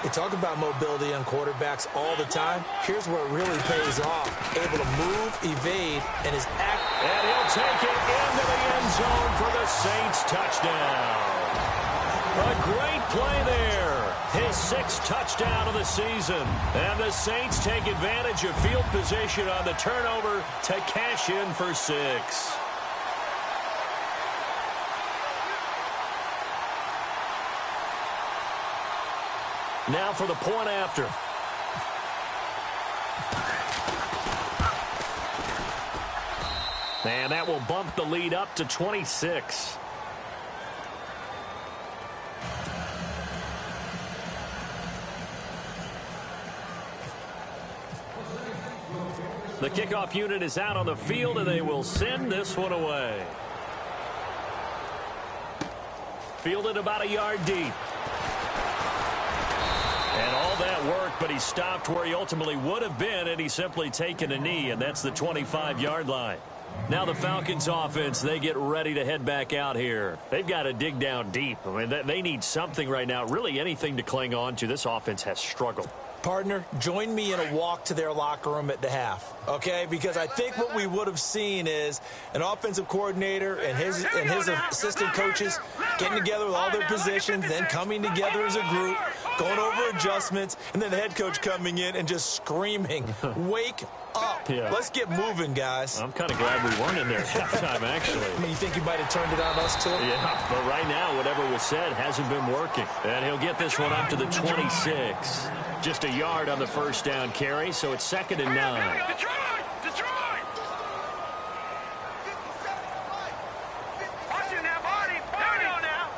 You talk about mobility on quarterbacks all the time. Here's where it really pays off. Able to move, evade, and his act. And he'll take it into the end zone for the Saints touchdown. A great play there. His 6th touchdown of the season. And the Saints take advantage of field position on the turnover to cash in for 6. Now for the point after. And that will bump the lead up to 26. The kickoff unit is out on the field, and they will send this one away. Fielded about a yard deep. And all that work, but he stopped where he ultimately would have been, and he's simply taken a knee, and that's the 25-yard line. Now the Falcons offense, they get ready to head back out here. They've got to dig down deep. I mean, they need something right now, really anything to cling on to. This offense has struggled. Partner, join me in a walk to their locker room at the half, okay? Because I think what we would have seen is an offensive coordinator and his assistant coaches getting together with all their positions, then coming together as a group, going over adjustments, and then the head coach coming in and just screaming, wake up. Yeah. Let's get moving, guys. I'm kind of glad we weren't in there at halftime, actually. I mean, you think you might have turned it on us, too? Yeah, but right now, whatever was said hasn't been working. And he'll get this one up to the 26. Just a yard on the first down carry, so it's 2nd and 9. Detroit! Detroit! Watching that body. There we go now.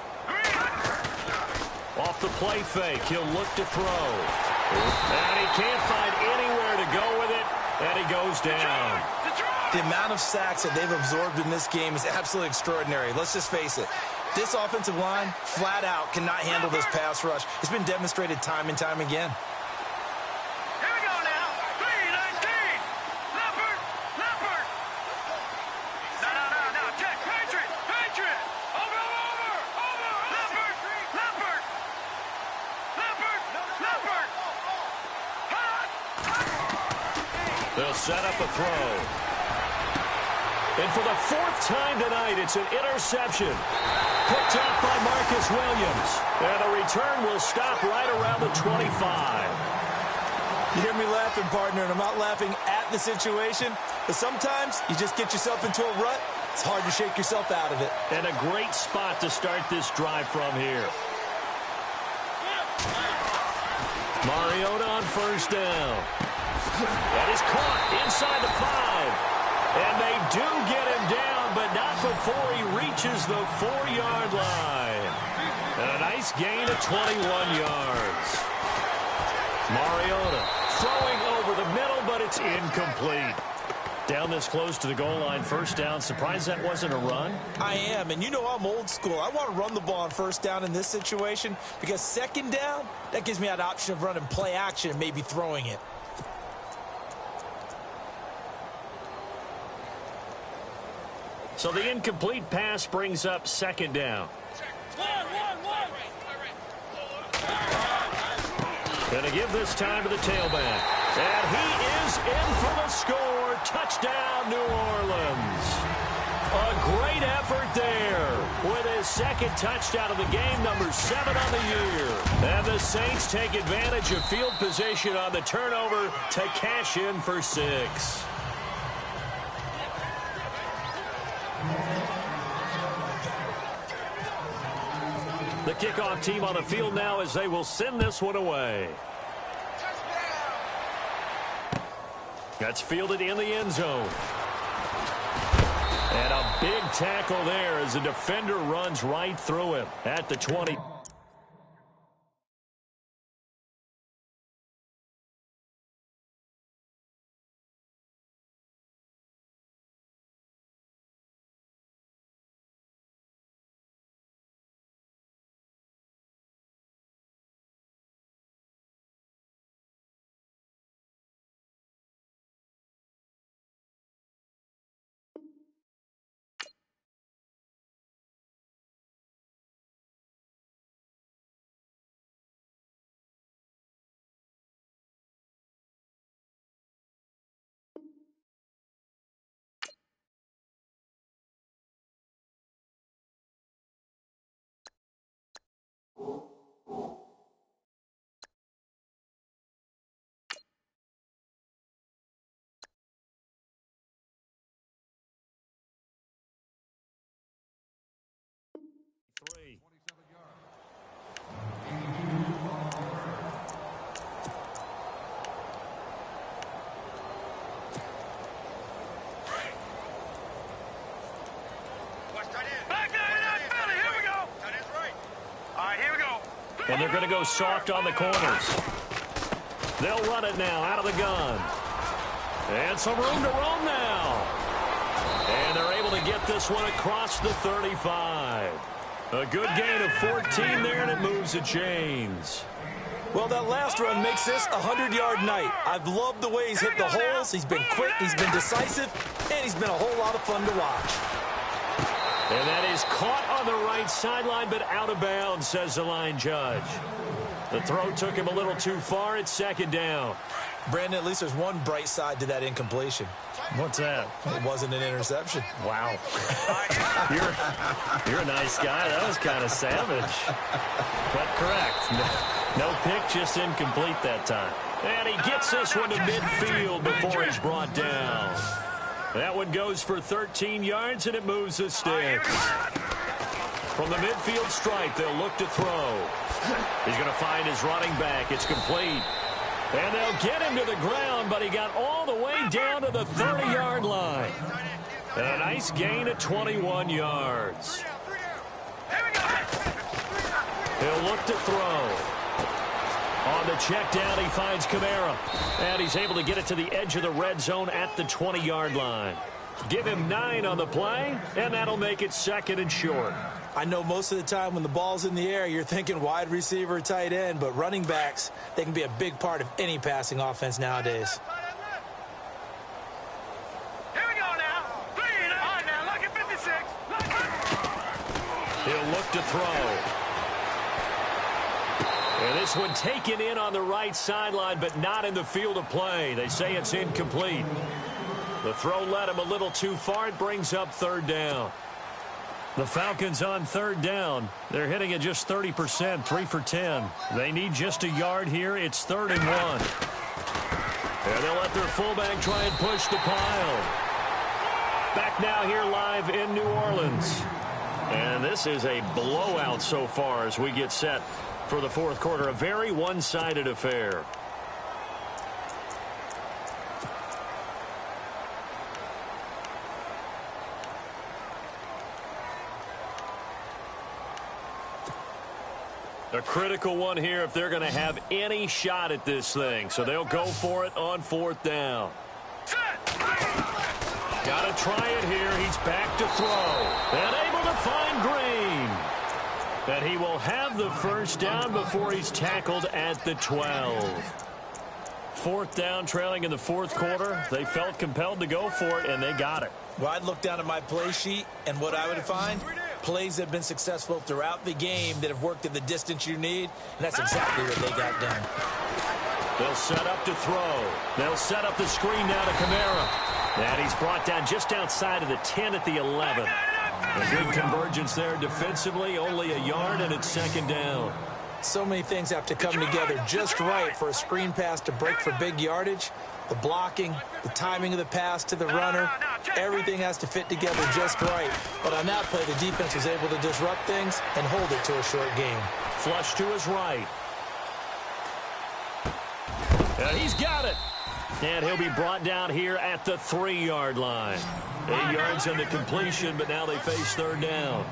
Off the play fake, he'll look to throw. And he can't find anywhere to go with it, and he goes down. The amount of sacks that they've absorbed in this game is absolutely extraordinary. Let's just face it. This offensive line, flat out, cannot handle this pass rush. It's been demonstrated time and time again. Here we go now. 3-19. Leopard. Leopard. No. Check. Patriot. Patriot. Over. Leopard. Leopard. Leopard. Leopard. They'll set up a throw. And for the 4th time tonight, it's an interception. Picked up by Marcus Williams. And the return will stop right around the 25. You hear me laughing, partner, and I'm not laughing at the situation, but sometimes you just get yourself into a rut. It's hard to shake yourself out of it. And a great spot to start this drive from here. Mariota on first down. That is caught inside the 5. And they do get him down, but not before he reaches the 4-yard line. And a nice gain of 21 yards. Mariota throwing over the middle, but it's incomplete. Down this close to the goal line, first down. Surprised that wasn't a run? I am, and you know I'm old school. I want to run the ball on first down in this situation because 2nd down, that gives me that option of running play action and maybe throwing it. So the incomplete pass brings up 2nd down. Going to give this time to the tailback. And he is in for the score. Touchdown, New Orleans. A great effort there with his 2nd touchdown of the game, number 7 on the year. And the Saints take advantage of field position on the turnover to cash in for 6. The kickoff team on the field now as they will send this one away. That's fielded in the end zone. And a big tackle there as the defender runs right through him at the 20. And they're going to go soft on the corners. They'll run it now out of the gun. And some room to roam now. And they're able to get this one across the 35. A good gain of 14 there, and it moves the chains. Well, that last run makes this a 100-yard night. I've loved the way he's hit the holes. He's been quick, he's been decisive, and he's been a whole lot of fun to watch. And that is caught on the right sideline, but out of bounds, says the line judge. The throw took him a little too far. It's second down. Brandon, at least there's one bright side to that incompletion. What's that? It wasn't an interception. Wow. You're a nice guy. That was kind of savage. But correct. No pick, just incomplete that time. And he gets this one to midfield before he's brought down. That one goes for 13 yards, and it moves the sticks. From the midfield stripe, they'll look to throw. He's going to find his running back. It's complete. And they'll get him to the ground, but he got all the way down to the 30-yard line. And a nice gain of 21 yards. He'll look to throw. On the check down, he finds Kamara. And he's able to get it to the edge of the red zone at the 20-yard line. Give him 9 on the play, and that'll make it second and short. I know most of the time when the ball's in the air, you're thinking wide receiver, tight end, but running backs, they can be a big part of any passing offense nowadays. Here we go now. All right, now, look at 56. He'll look to throw. And this one taken in on the right sideline, but not in the field of play. They say it's incomplete. The throw led him a little too far. It brings up third down. The Falcons on third down. They're hitting at just 30%, 3 for 10. They need just a yard here. It's 3rd and 1. And they'll let their fullback try and push the pile. Back now here live in New Orleans. And this is a blowout so far as we get set for the fourth quarter. A very one-sided affair. A critical one here if they're going to have any shot at this thing. So they'll go for it on 4th down. Got to try it here. He's back to throw. And able to find Green. And he will have the first down before he's tackled at the 12. 4th down, trailing in the fourth quarter. They felt compelled to go for it, and they got it. Well, I'd look down at my play sheet, and what I would find, plays that have been successful throughout the game that have worked at the distance you need, and that's exactly what they got done. They'll set up to throw. They'll set up the screen now to Kamara. And he's brought down just outside of the 10 at the 11. A good convergence there defensively, only a yard, and it's 2nd down. So many things have to come together just right for a screen pass to break for big yardage. The blocking, the timing of the pass to the runner, everything has to fit together just right. But on that play, the defense was able to disrupt things and hold it to a short game. Flush to his right. And he's got it. And he'll be brought down here at the 3-yard line. 8 yards on the completion, but now they face 3rd down.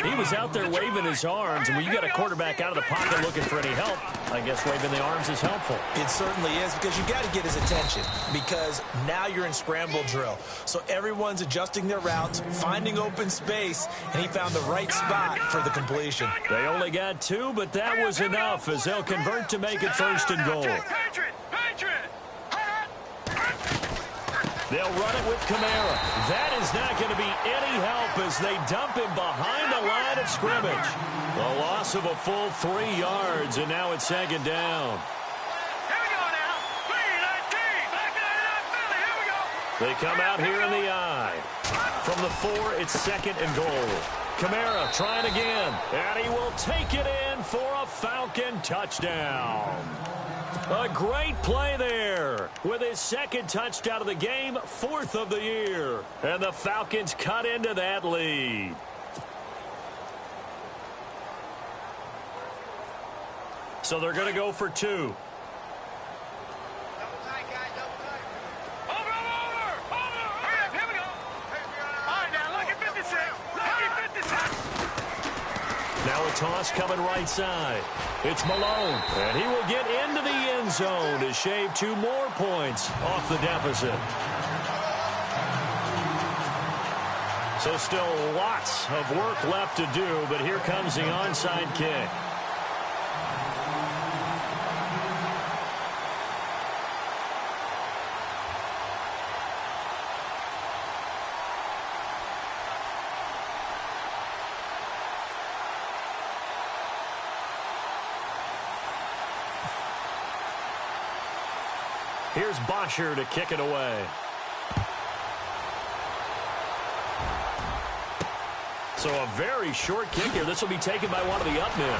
He was out there waving his arms, and when you got a quarterback out of the pocket looking for any help, I guess waving the arms is helpful. It certainly is, because you got to get his attention, because now you're in scramble drill. So everyone's adjusting their routes, finding open space, and he found the right spot for the completion. They only got 2, but that was enough as they'll convert to make it 1st and goal. They'll run it with Kamara. That is not going to be any help as they dump him behind the line of scrimmage. A loss of a full 3 yards, and now it's 2nd down. Here we go now. 3-19. Back 99 Philly. Here we go. They come out here in the I. From the 4, it's 2nd and goal. Kamara trying again, and he will take it in for a Falcon touchdown. A great play there with his 2nd touchdown of the game, 4th of the year. And the Falcons cut into that lead. So they're going to go for 2. Now a toss coming right side. It's Malone, and he will get into the end zone to shave 2 more points off the deficit. So still lots of work left to do, but here comes the onside kick. Here's Bosher to kick it away. So a very short kick here. This will be taken by one of the up men.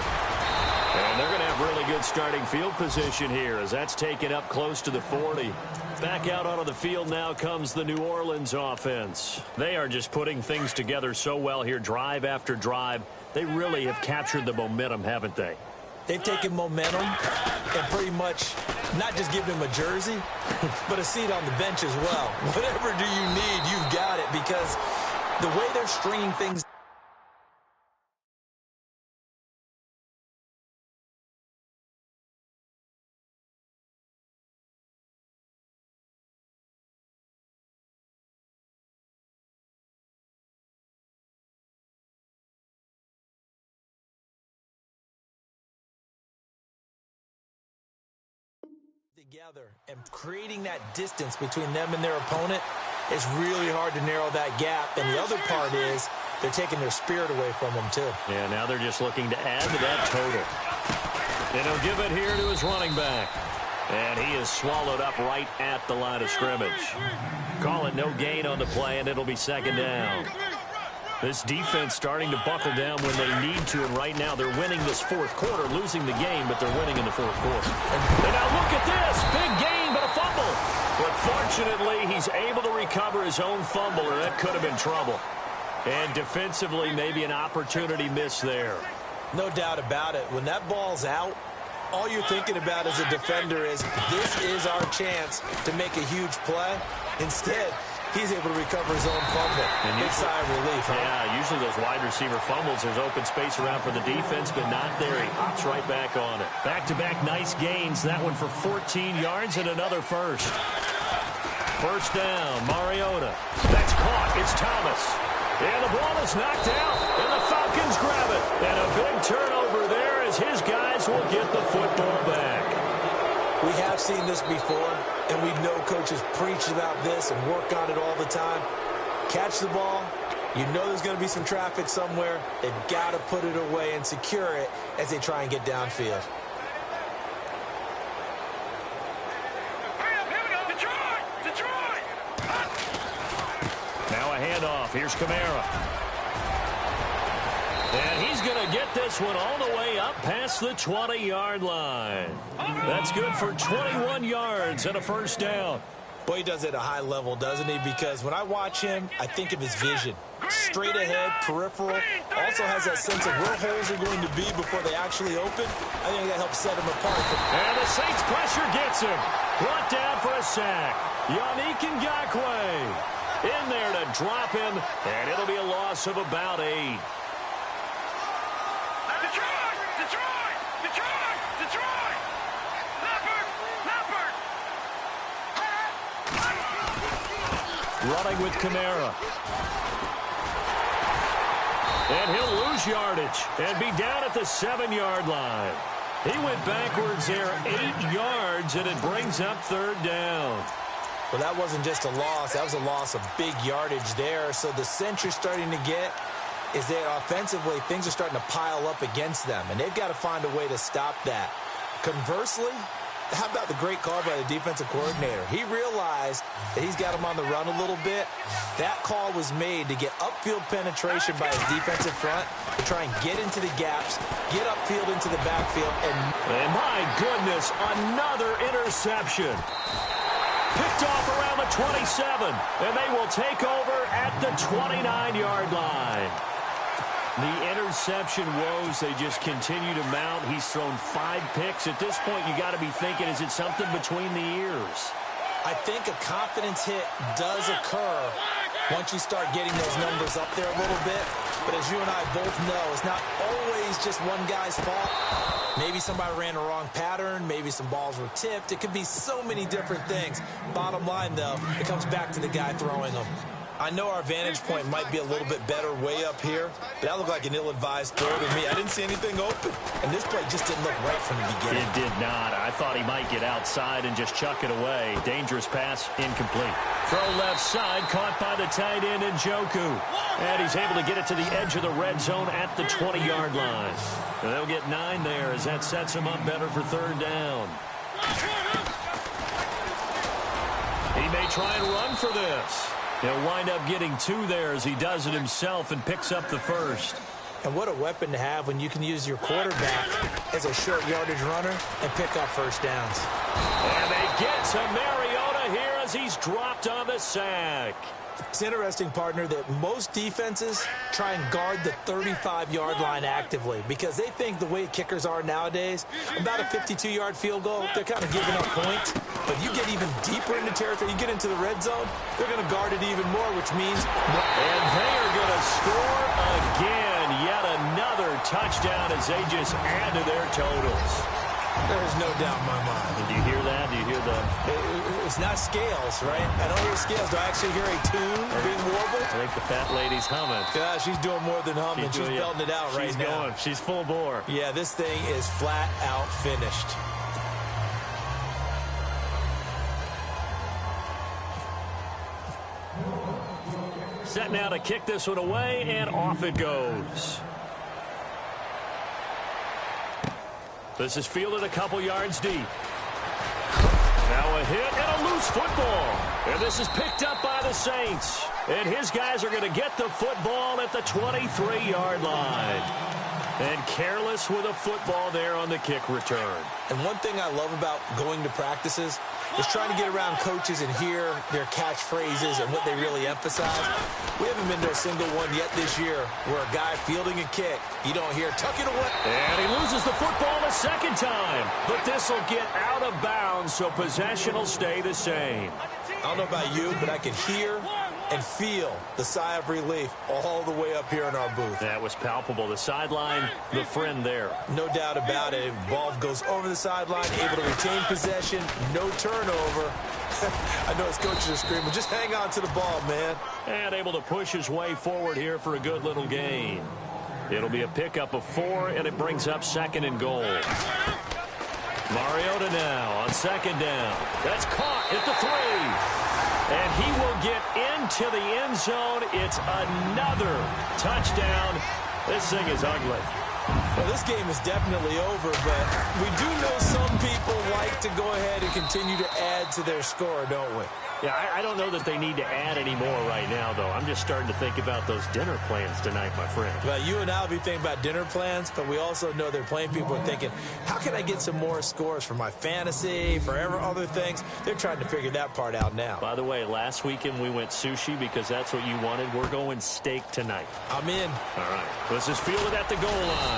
And they're going to have really good starting field position here as that's taken up close to the 40. Back out onto the field now comes the New Orleans offense. They are just putting things together so well here, drive after drive. They really have captured the momentum, haven't they? They've taken momentum and pretty much not just given him a jersey, but a seat on the bench as well. Whatever do you need, you've got it, because the way they're stringing things together and creating that distance between them and their opponent is really hard to narrow that gap. And the other part is they're taking their spirit away from them too. Yeah, now they're just looking to add to that total. And he'll give it here to his running back. And he is swallowed up right at the line of scrimmage. Call it no gain on the play, and it'll be 2nd down. This defense starting to buckle down when they need to, and right now they're winning this 4th quarter, losing the game, but they're winning in the 4th quarter. And now look at this. Big gain, but a fumble. But fortunately, he's able to recover his own fumble, or that could have been trouble. And defensively, maybe an opportunity missed there. No doubt about it. When that ball's out, all you're thinking about as a defender is, this is our chance to make a huge play. Instead, he's able to recover his own fumble. Big sigh of relief. Huh? Yeah, usually those wide receiver fumbles, there's open space around for the defense, but not there. He hops right back on it. Back-to-back nice gains. That one for 14 yards and another first. First down, Mariota. That's caught. It's Thomas. And the ball is knocked out, and the Falcons grab it. And a big turnover there as his guys will get the football back. We have seen this before, and we know coaches preach about this and work on it all the time. Catch the ball. You know there's going to be some traffic somewhere. They've got to put it away and secure it as they try and get downfield. Now a handoff. Here's Kamara. And he's going to get this one all the way up past the 20-yard line. That's good for 21 yards and a first down. Boy, he does it at a high level, doesn't he? Because when I watch him, I think of his vision. Straight ahead, peripheral. Also has that sense of where holes are going to be before they actually open. I think that helps set him apart. And the Saints pressure gets him. Brought down for a sack. Yannick Ngakoue in there to drop him, and it'll be a loss of about 8. Running with Kamara. And he'll lose yardage and be down at the 7-yard line. He went backwards there 8 yards, and it brings up 3rd down. Well, that wasn't just a loss. That was a loss of big yardage there. So the sense you're starting to get is that offensively, things are starting to pile up against them, and they've got to find a way to stop that. Conversely, How about the great call by the defensive coordinator? He realized that he's got him on the run a little bit. That call was made to get upfield penetration by his defensive front to try and get into the gaps, get upfield into the backfield. And my goodness, another interception. Picked off around the 27, and they will take over at the 29-yard line. The interception woes, they just continue to mount. He's thrown 5 picks. At this point, you got to be thinking, is it something between the ears? I think a confidence hit does occur once you start getting those numbers up there a little bit. But as you and I both know, it's not always just one guy's fault. Maybe somebody ran a wrong pattern. Maybe some balls were tipped. It could be so many different things. Bottom line, though, it comes back to the guy throwing them. I know our vantage point might be a little bit better way up here, but that looked like an ill-advised throw to me. I didn't see anything open, and this play just didn't look right from the beginning. It did not. I thought he might get outside and just chuck it away. Dangerous pass, incomplete. Throw left side, caught by the tight end Njoku. And he's able to get it to the edge of the red zone at the 20-yard line. And they'll get 9 there as that sets him up better for 3rd down. He may try and run for this. He'll wind up getting 2 there as he does it himself and picks up the 1st. And what a weapon to have when you can use your quarterback as a short yardage runner and pick up 1st downs. And they get to Mariota here as he's dropped on the sack. It's interesting, partner, that most defenses try and guard the 35-yard line actively because they think the way kickers are nowadays, about a 52-yard field goal, they're kind of giving up points. But you get even deeper into territory, you get into the red zone, they're going to guard it even more, which means... And they are going to score again. Yet another touchdown as they just add to their totals. There's no doubt in my mind. Do you hear that? Do you hear the... It's not scales, right? I don't hear scales. Do I actually hear a tune being warbled? I think the fat lady's humming. Yeah, she's doing more than humming. She's belting it out right now. She's going. She's full bore. Yeah, this thing is flat out finished. Set now to kick this one away, and off it goes. This is fielded a couple yards deep. Now a hit and a loose football. And this is picked up by the Saints. And his guys are going to get the football at the 23-yard line. And careless with a football there on the kick return. And one thing I love about going to practices is trying to get around coaches and hear their catchphrases and what they really emphasize. We haven't been to a single one yet this year where a guy fielding a kick, you don't hear, tuck it away. And he loses the football a second time. But this will get out of bounds, so possession will stay the same. I don't know about you, but I can hear and feel the sigh of relief all the way up here in our booth. That was palpable. The sideline, the friend there. No doubt about it. Ball goes over the sideline, able to retain possession, no turnover. I know his coaches are screaming, just hang on to the ball, man. And able to push his way forward here for a good little gain. It'll be a pickup of 4, and it brings up 2nd and goal. Mariota now on 2nd down. That's caught at the 3. And he will get into the end zone. It's another touchdown. This thing is ugly. Well, this game is definitely over, but we do know some people like to go ahead and continue to add to their score, don't we? Yeah, I don't know that they need to add any more right now, though. I'm just starting to think about those dinner plans tonight, my friend. Well, you and I will be thinking about dinner plans, but we also know they're playing people are thinking, how can I get some more scores for my fantasy, for other things? They're trying to figure that part out now. By the way, last weekend we went sushi because that's what you wanted. We're going steak tonight. I'm in. All right. This is fielded at the goal line.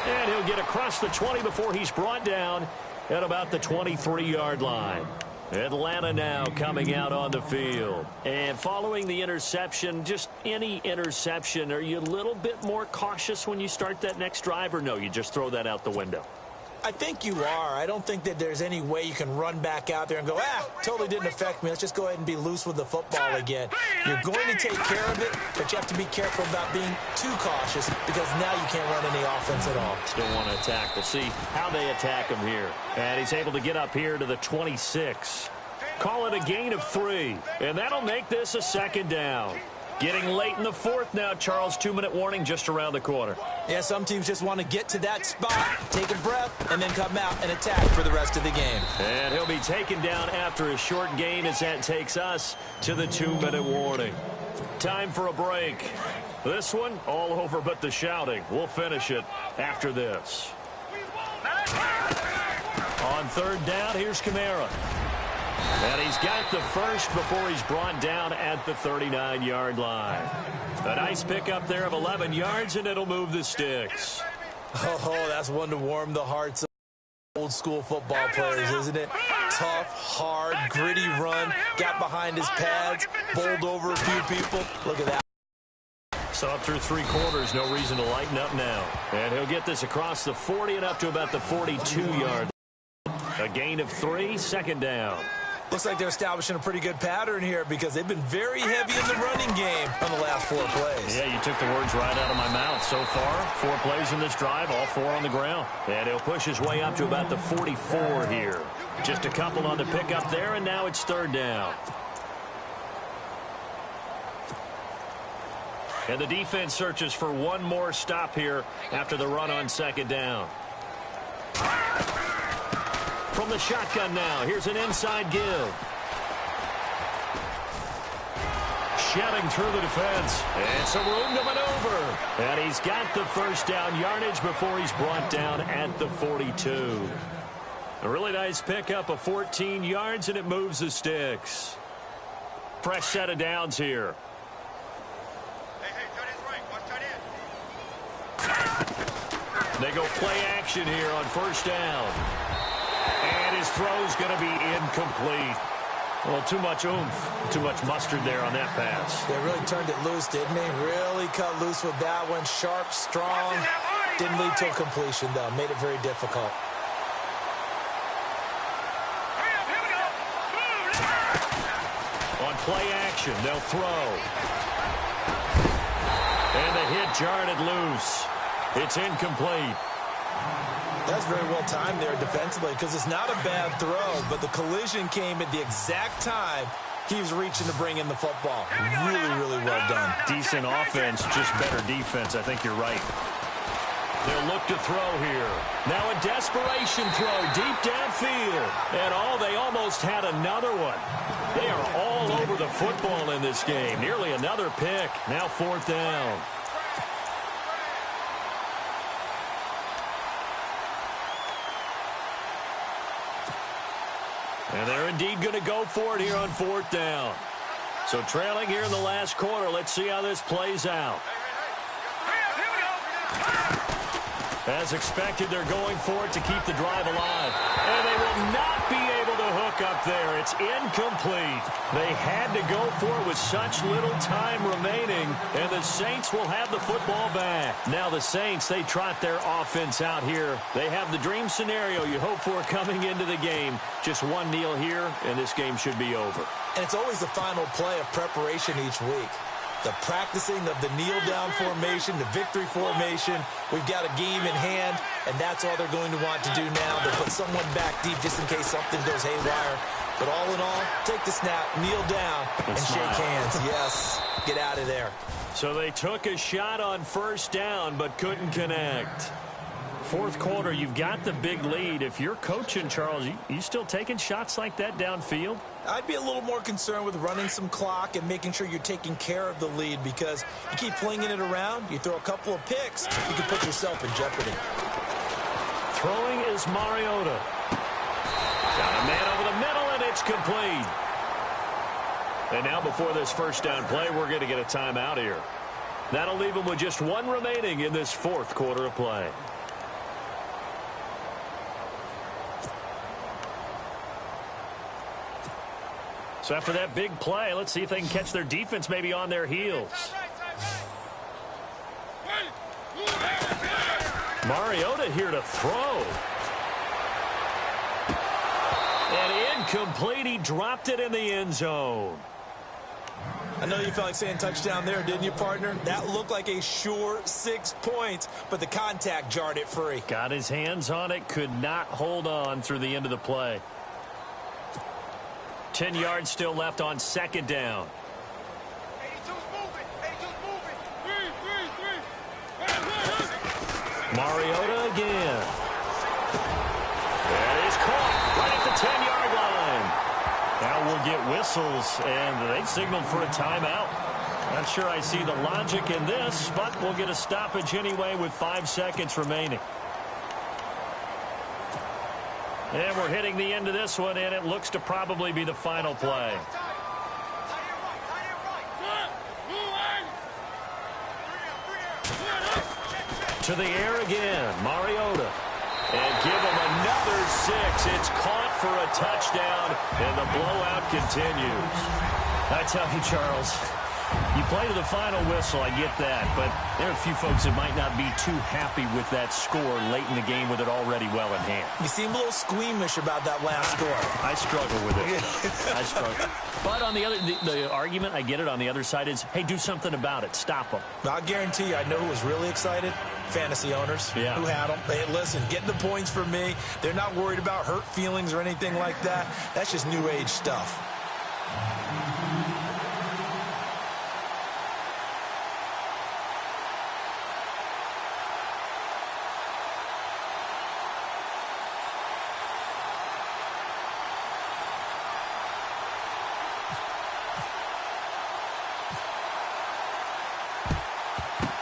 And he'll get across the 20 before he's brought down at about the 23-yard line. Atlanta now coming out on the field. And following the interception, just any interception, are you a little bit more cautious when you start that next drive, or no, you just throw that out the window? I think you are. I don't think that there's any way you can run back out there and go, totally didn't affect me. Let's just go ahead and be loose with the football again. You're going to take care of it, but you have to be careful about being too cautious because now you can't run any offense at all. Still want to attack. We'll see how they attack him here. And he's able to get up here to the 26. Call it a gain of 3, and that'll make this a 2nd down. Getting late in the fourth now, Charles. 2-minute warning just around the corner. Yeah, some teams just want to get to that spot, take a breath, and then come out and attack for the rest of the game. And he'll be taken down after a short gain as that takes us to the 2-minute warning. Time for a break. This one, all over but the shouting. We'll finish it after this. On third down, here's Kamara. And he's got the first before he's brought down at the 39-yard line. A nice pickup there of 11 yards, and it'll move the sticks. Oh, that's one to warm the hearts of old-school football players, isn't it? Tough, hard, gritty run, got behind his pads, bowled over a few people. Look at that. So up through 3 quarters, no reason to lighten up now. And he'll get this across the 40 and up to about the 42-yard line. A gain of 3, second down. Looks like they're establishing a pretty good pattern here because they've been very heavy in the running game on the last 4 plays. Yeah, you took the words right out of my mouth. So far, 4 plays in this drive, all 4 on the ground. And he'll push his way up to about the 44 here. Just a couple on the pickup there, and now it's third down. And the defense searches for one more stop here after the run on second down. From the shotgun now, here's an inside give. Shedding through the defense. And some room to maneuver. And he's got the first down yardage before he's brought down at the 42. A really nice pickup of 14 yards, and it moves the sticks. Fresh set of downs here. They go play action here on first down. And his throw's going to be incomplete. Well, too much oomph, too much mustard there on that pass. They really turned it loose, didn't they? Really cut loose with that one. Sharp, strong. Didn't lead to a completion, though. Made it very difficult. On play action, they'll throw. And the hit jarred it loose. It's incomplete. That's very well timed there defensively because it's not a bad throw, but the collision came at the exact time he was reaching to bring in the football. Really, really well done. Decent offense, just better defense. I think you're right. They'll look to throw here. Now a desperation throw deep downfield. And they almost had another one. They are all over the football in this game. Nearly another pick. Now fourth down. And they're indeed going to go for it here on fourth down. So trailing here in the last quarter. Let's see how this plays out. As expected, they're going for it to keep the drive alive. And they will not be able to hook up there. It's incomplete. They had to go for it with such little time remaining. And the Saints will have the football back. Now the Saints, they trot their offense out here. They have the dream scenario you hope for coming into the game. Just one kneel here, and this game should be over. And it's always the final play of preparation each week. The practicing of the kneel-down formation, the victory formation. We've got a game in hand, and that's all they're going to want to do now. They'll put someone back deep just in case something goes haywire. But all in all, take the snap, kneel down, and shake hands. Yes, get out of there. So they took a shot on first down, but couldn't connect. Fourth quarter, you've got the big lead. If you're coaching, Charles, you still taking shots like that downfield? I'd be a little more concerned with running some clock and making sure you're taking care of the lead because you keep flinging it around, you throw a couple of picks, you can put yourself in jeopardy. Throwing is Mariota. Got a man over the middle, and it's complete. And now before this first down play, we're going to get a timeout here. That'll leave them with just one remaining in this fourth quarter of play. So after that big play, let's see if they can catch their defense maybe on their heels. Mariota here to throw. And incomplete. He dropped it in the end zone. I know you felt like saying touchdown there, didn't you, partner? That looked like a sure 6 points, but the contact jarred it free. Got his hands on it, could not hold on through the end of the play. 10 yards still left on second down. Mariota again. And he's caught right at the 10-yard line. Now we'll get whistles, and they signaled for a timeout. Not sure I see the logic in this, but we'll get a stoppage anyway with 5 seconds remaining. And we're hitting the end of this one, and it looks to probably be the final play. To the air again, Mariota. And give him another 6. It's caught for a touchdown, and the blowout continues. I tell you, Charles, you play to the final whistle, I get that, but there are a few folks that might not be too happy with that score late in the game with it already well in hand. You seem a little squeamish about that last score. I struggle with it. I struggle. But on the other, the argument, I get it, on the other side is, hey, do something about it. Stop them. I'll guarantee you, I know who was really excited. Fantasy owners who had them. Hey, listen, getting the points for me. They're not worried about hurt feelings or anything like that. That's just new age stuff.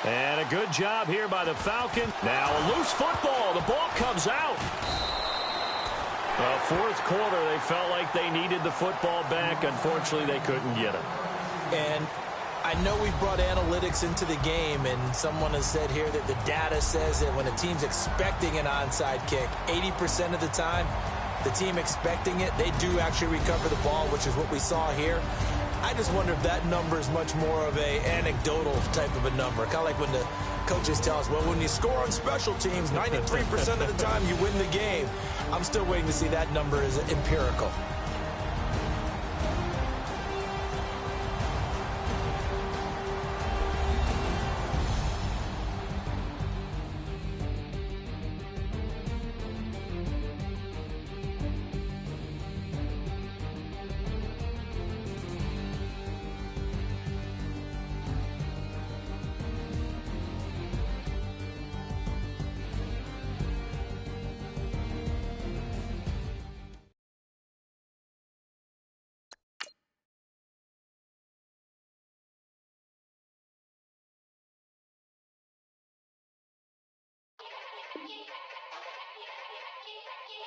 And a good job here by the Falcon. Now a loose football. The ball comes out. Well, fourth quarter, they felt like they needed the football back. Unfortunately, they couldn't get it. And I know we've brought analytics into the game, and someone has said here that the data says that when a team's expecting an onside kick, 80% of the time, the team expecting it, they do actually recover the ball, which is what we saw here. I just wonder if that number is much more of a anecdotal type of a number. Kind of like when the coaches tell us, well, when you score on special teams, 93% of the time you win the game. I'm still waiting to see that number is empirical.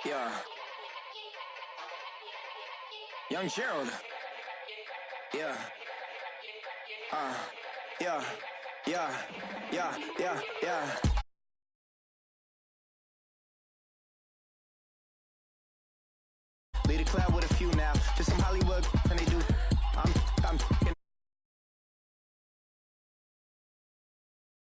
Yeah. Young Gerald. Yeah. Yeah. Lead a cloud with a few now.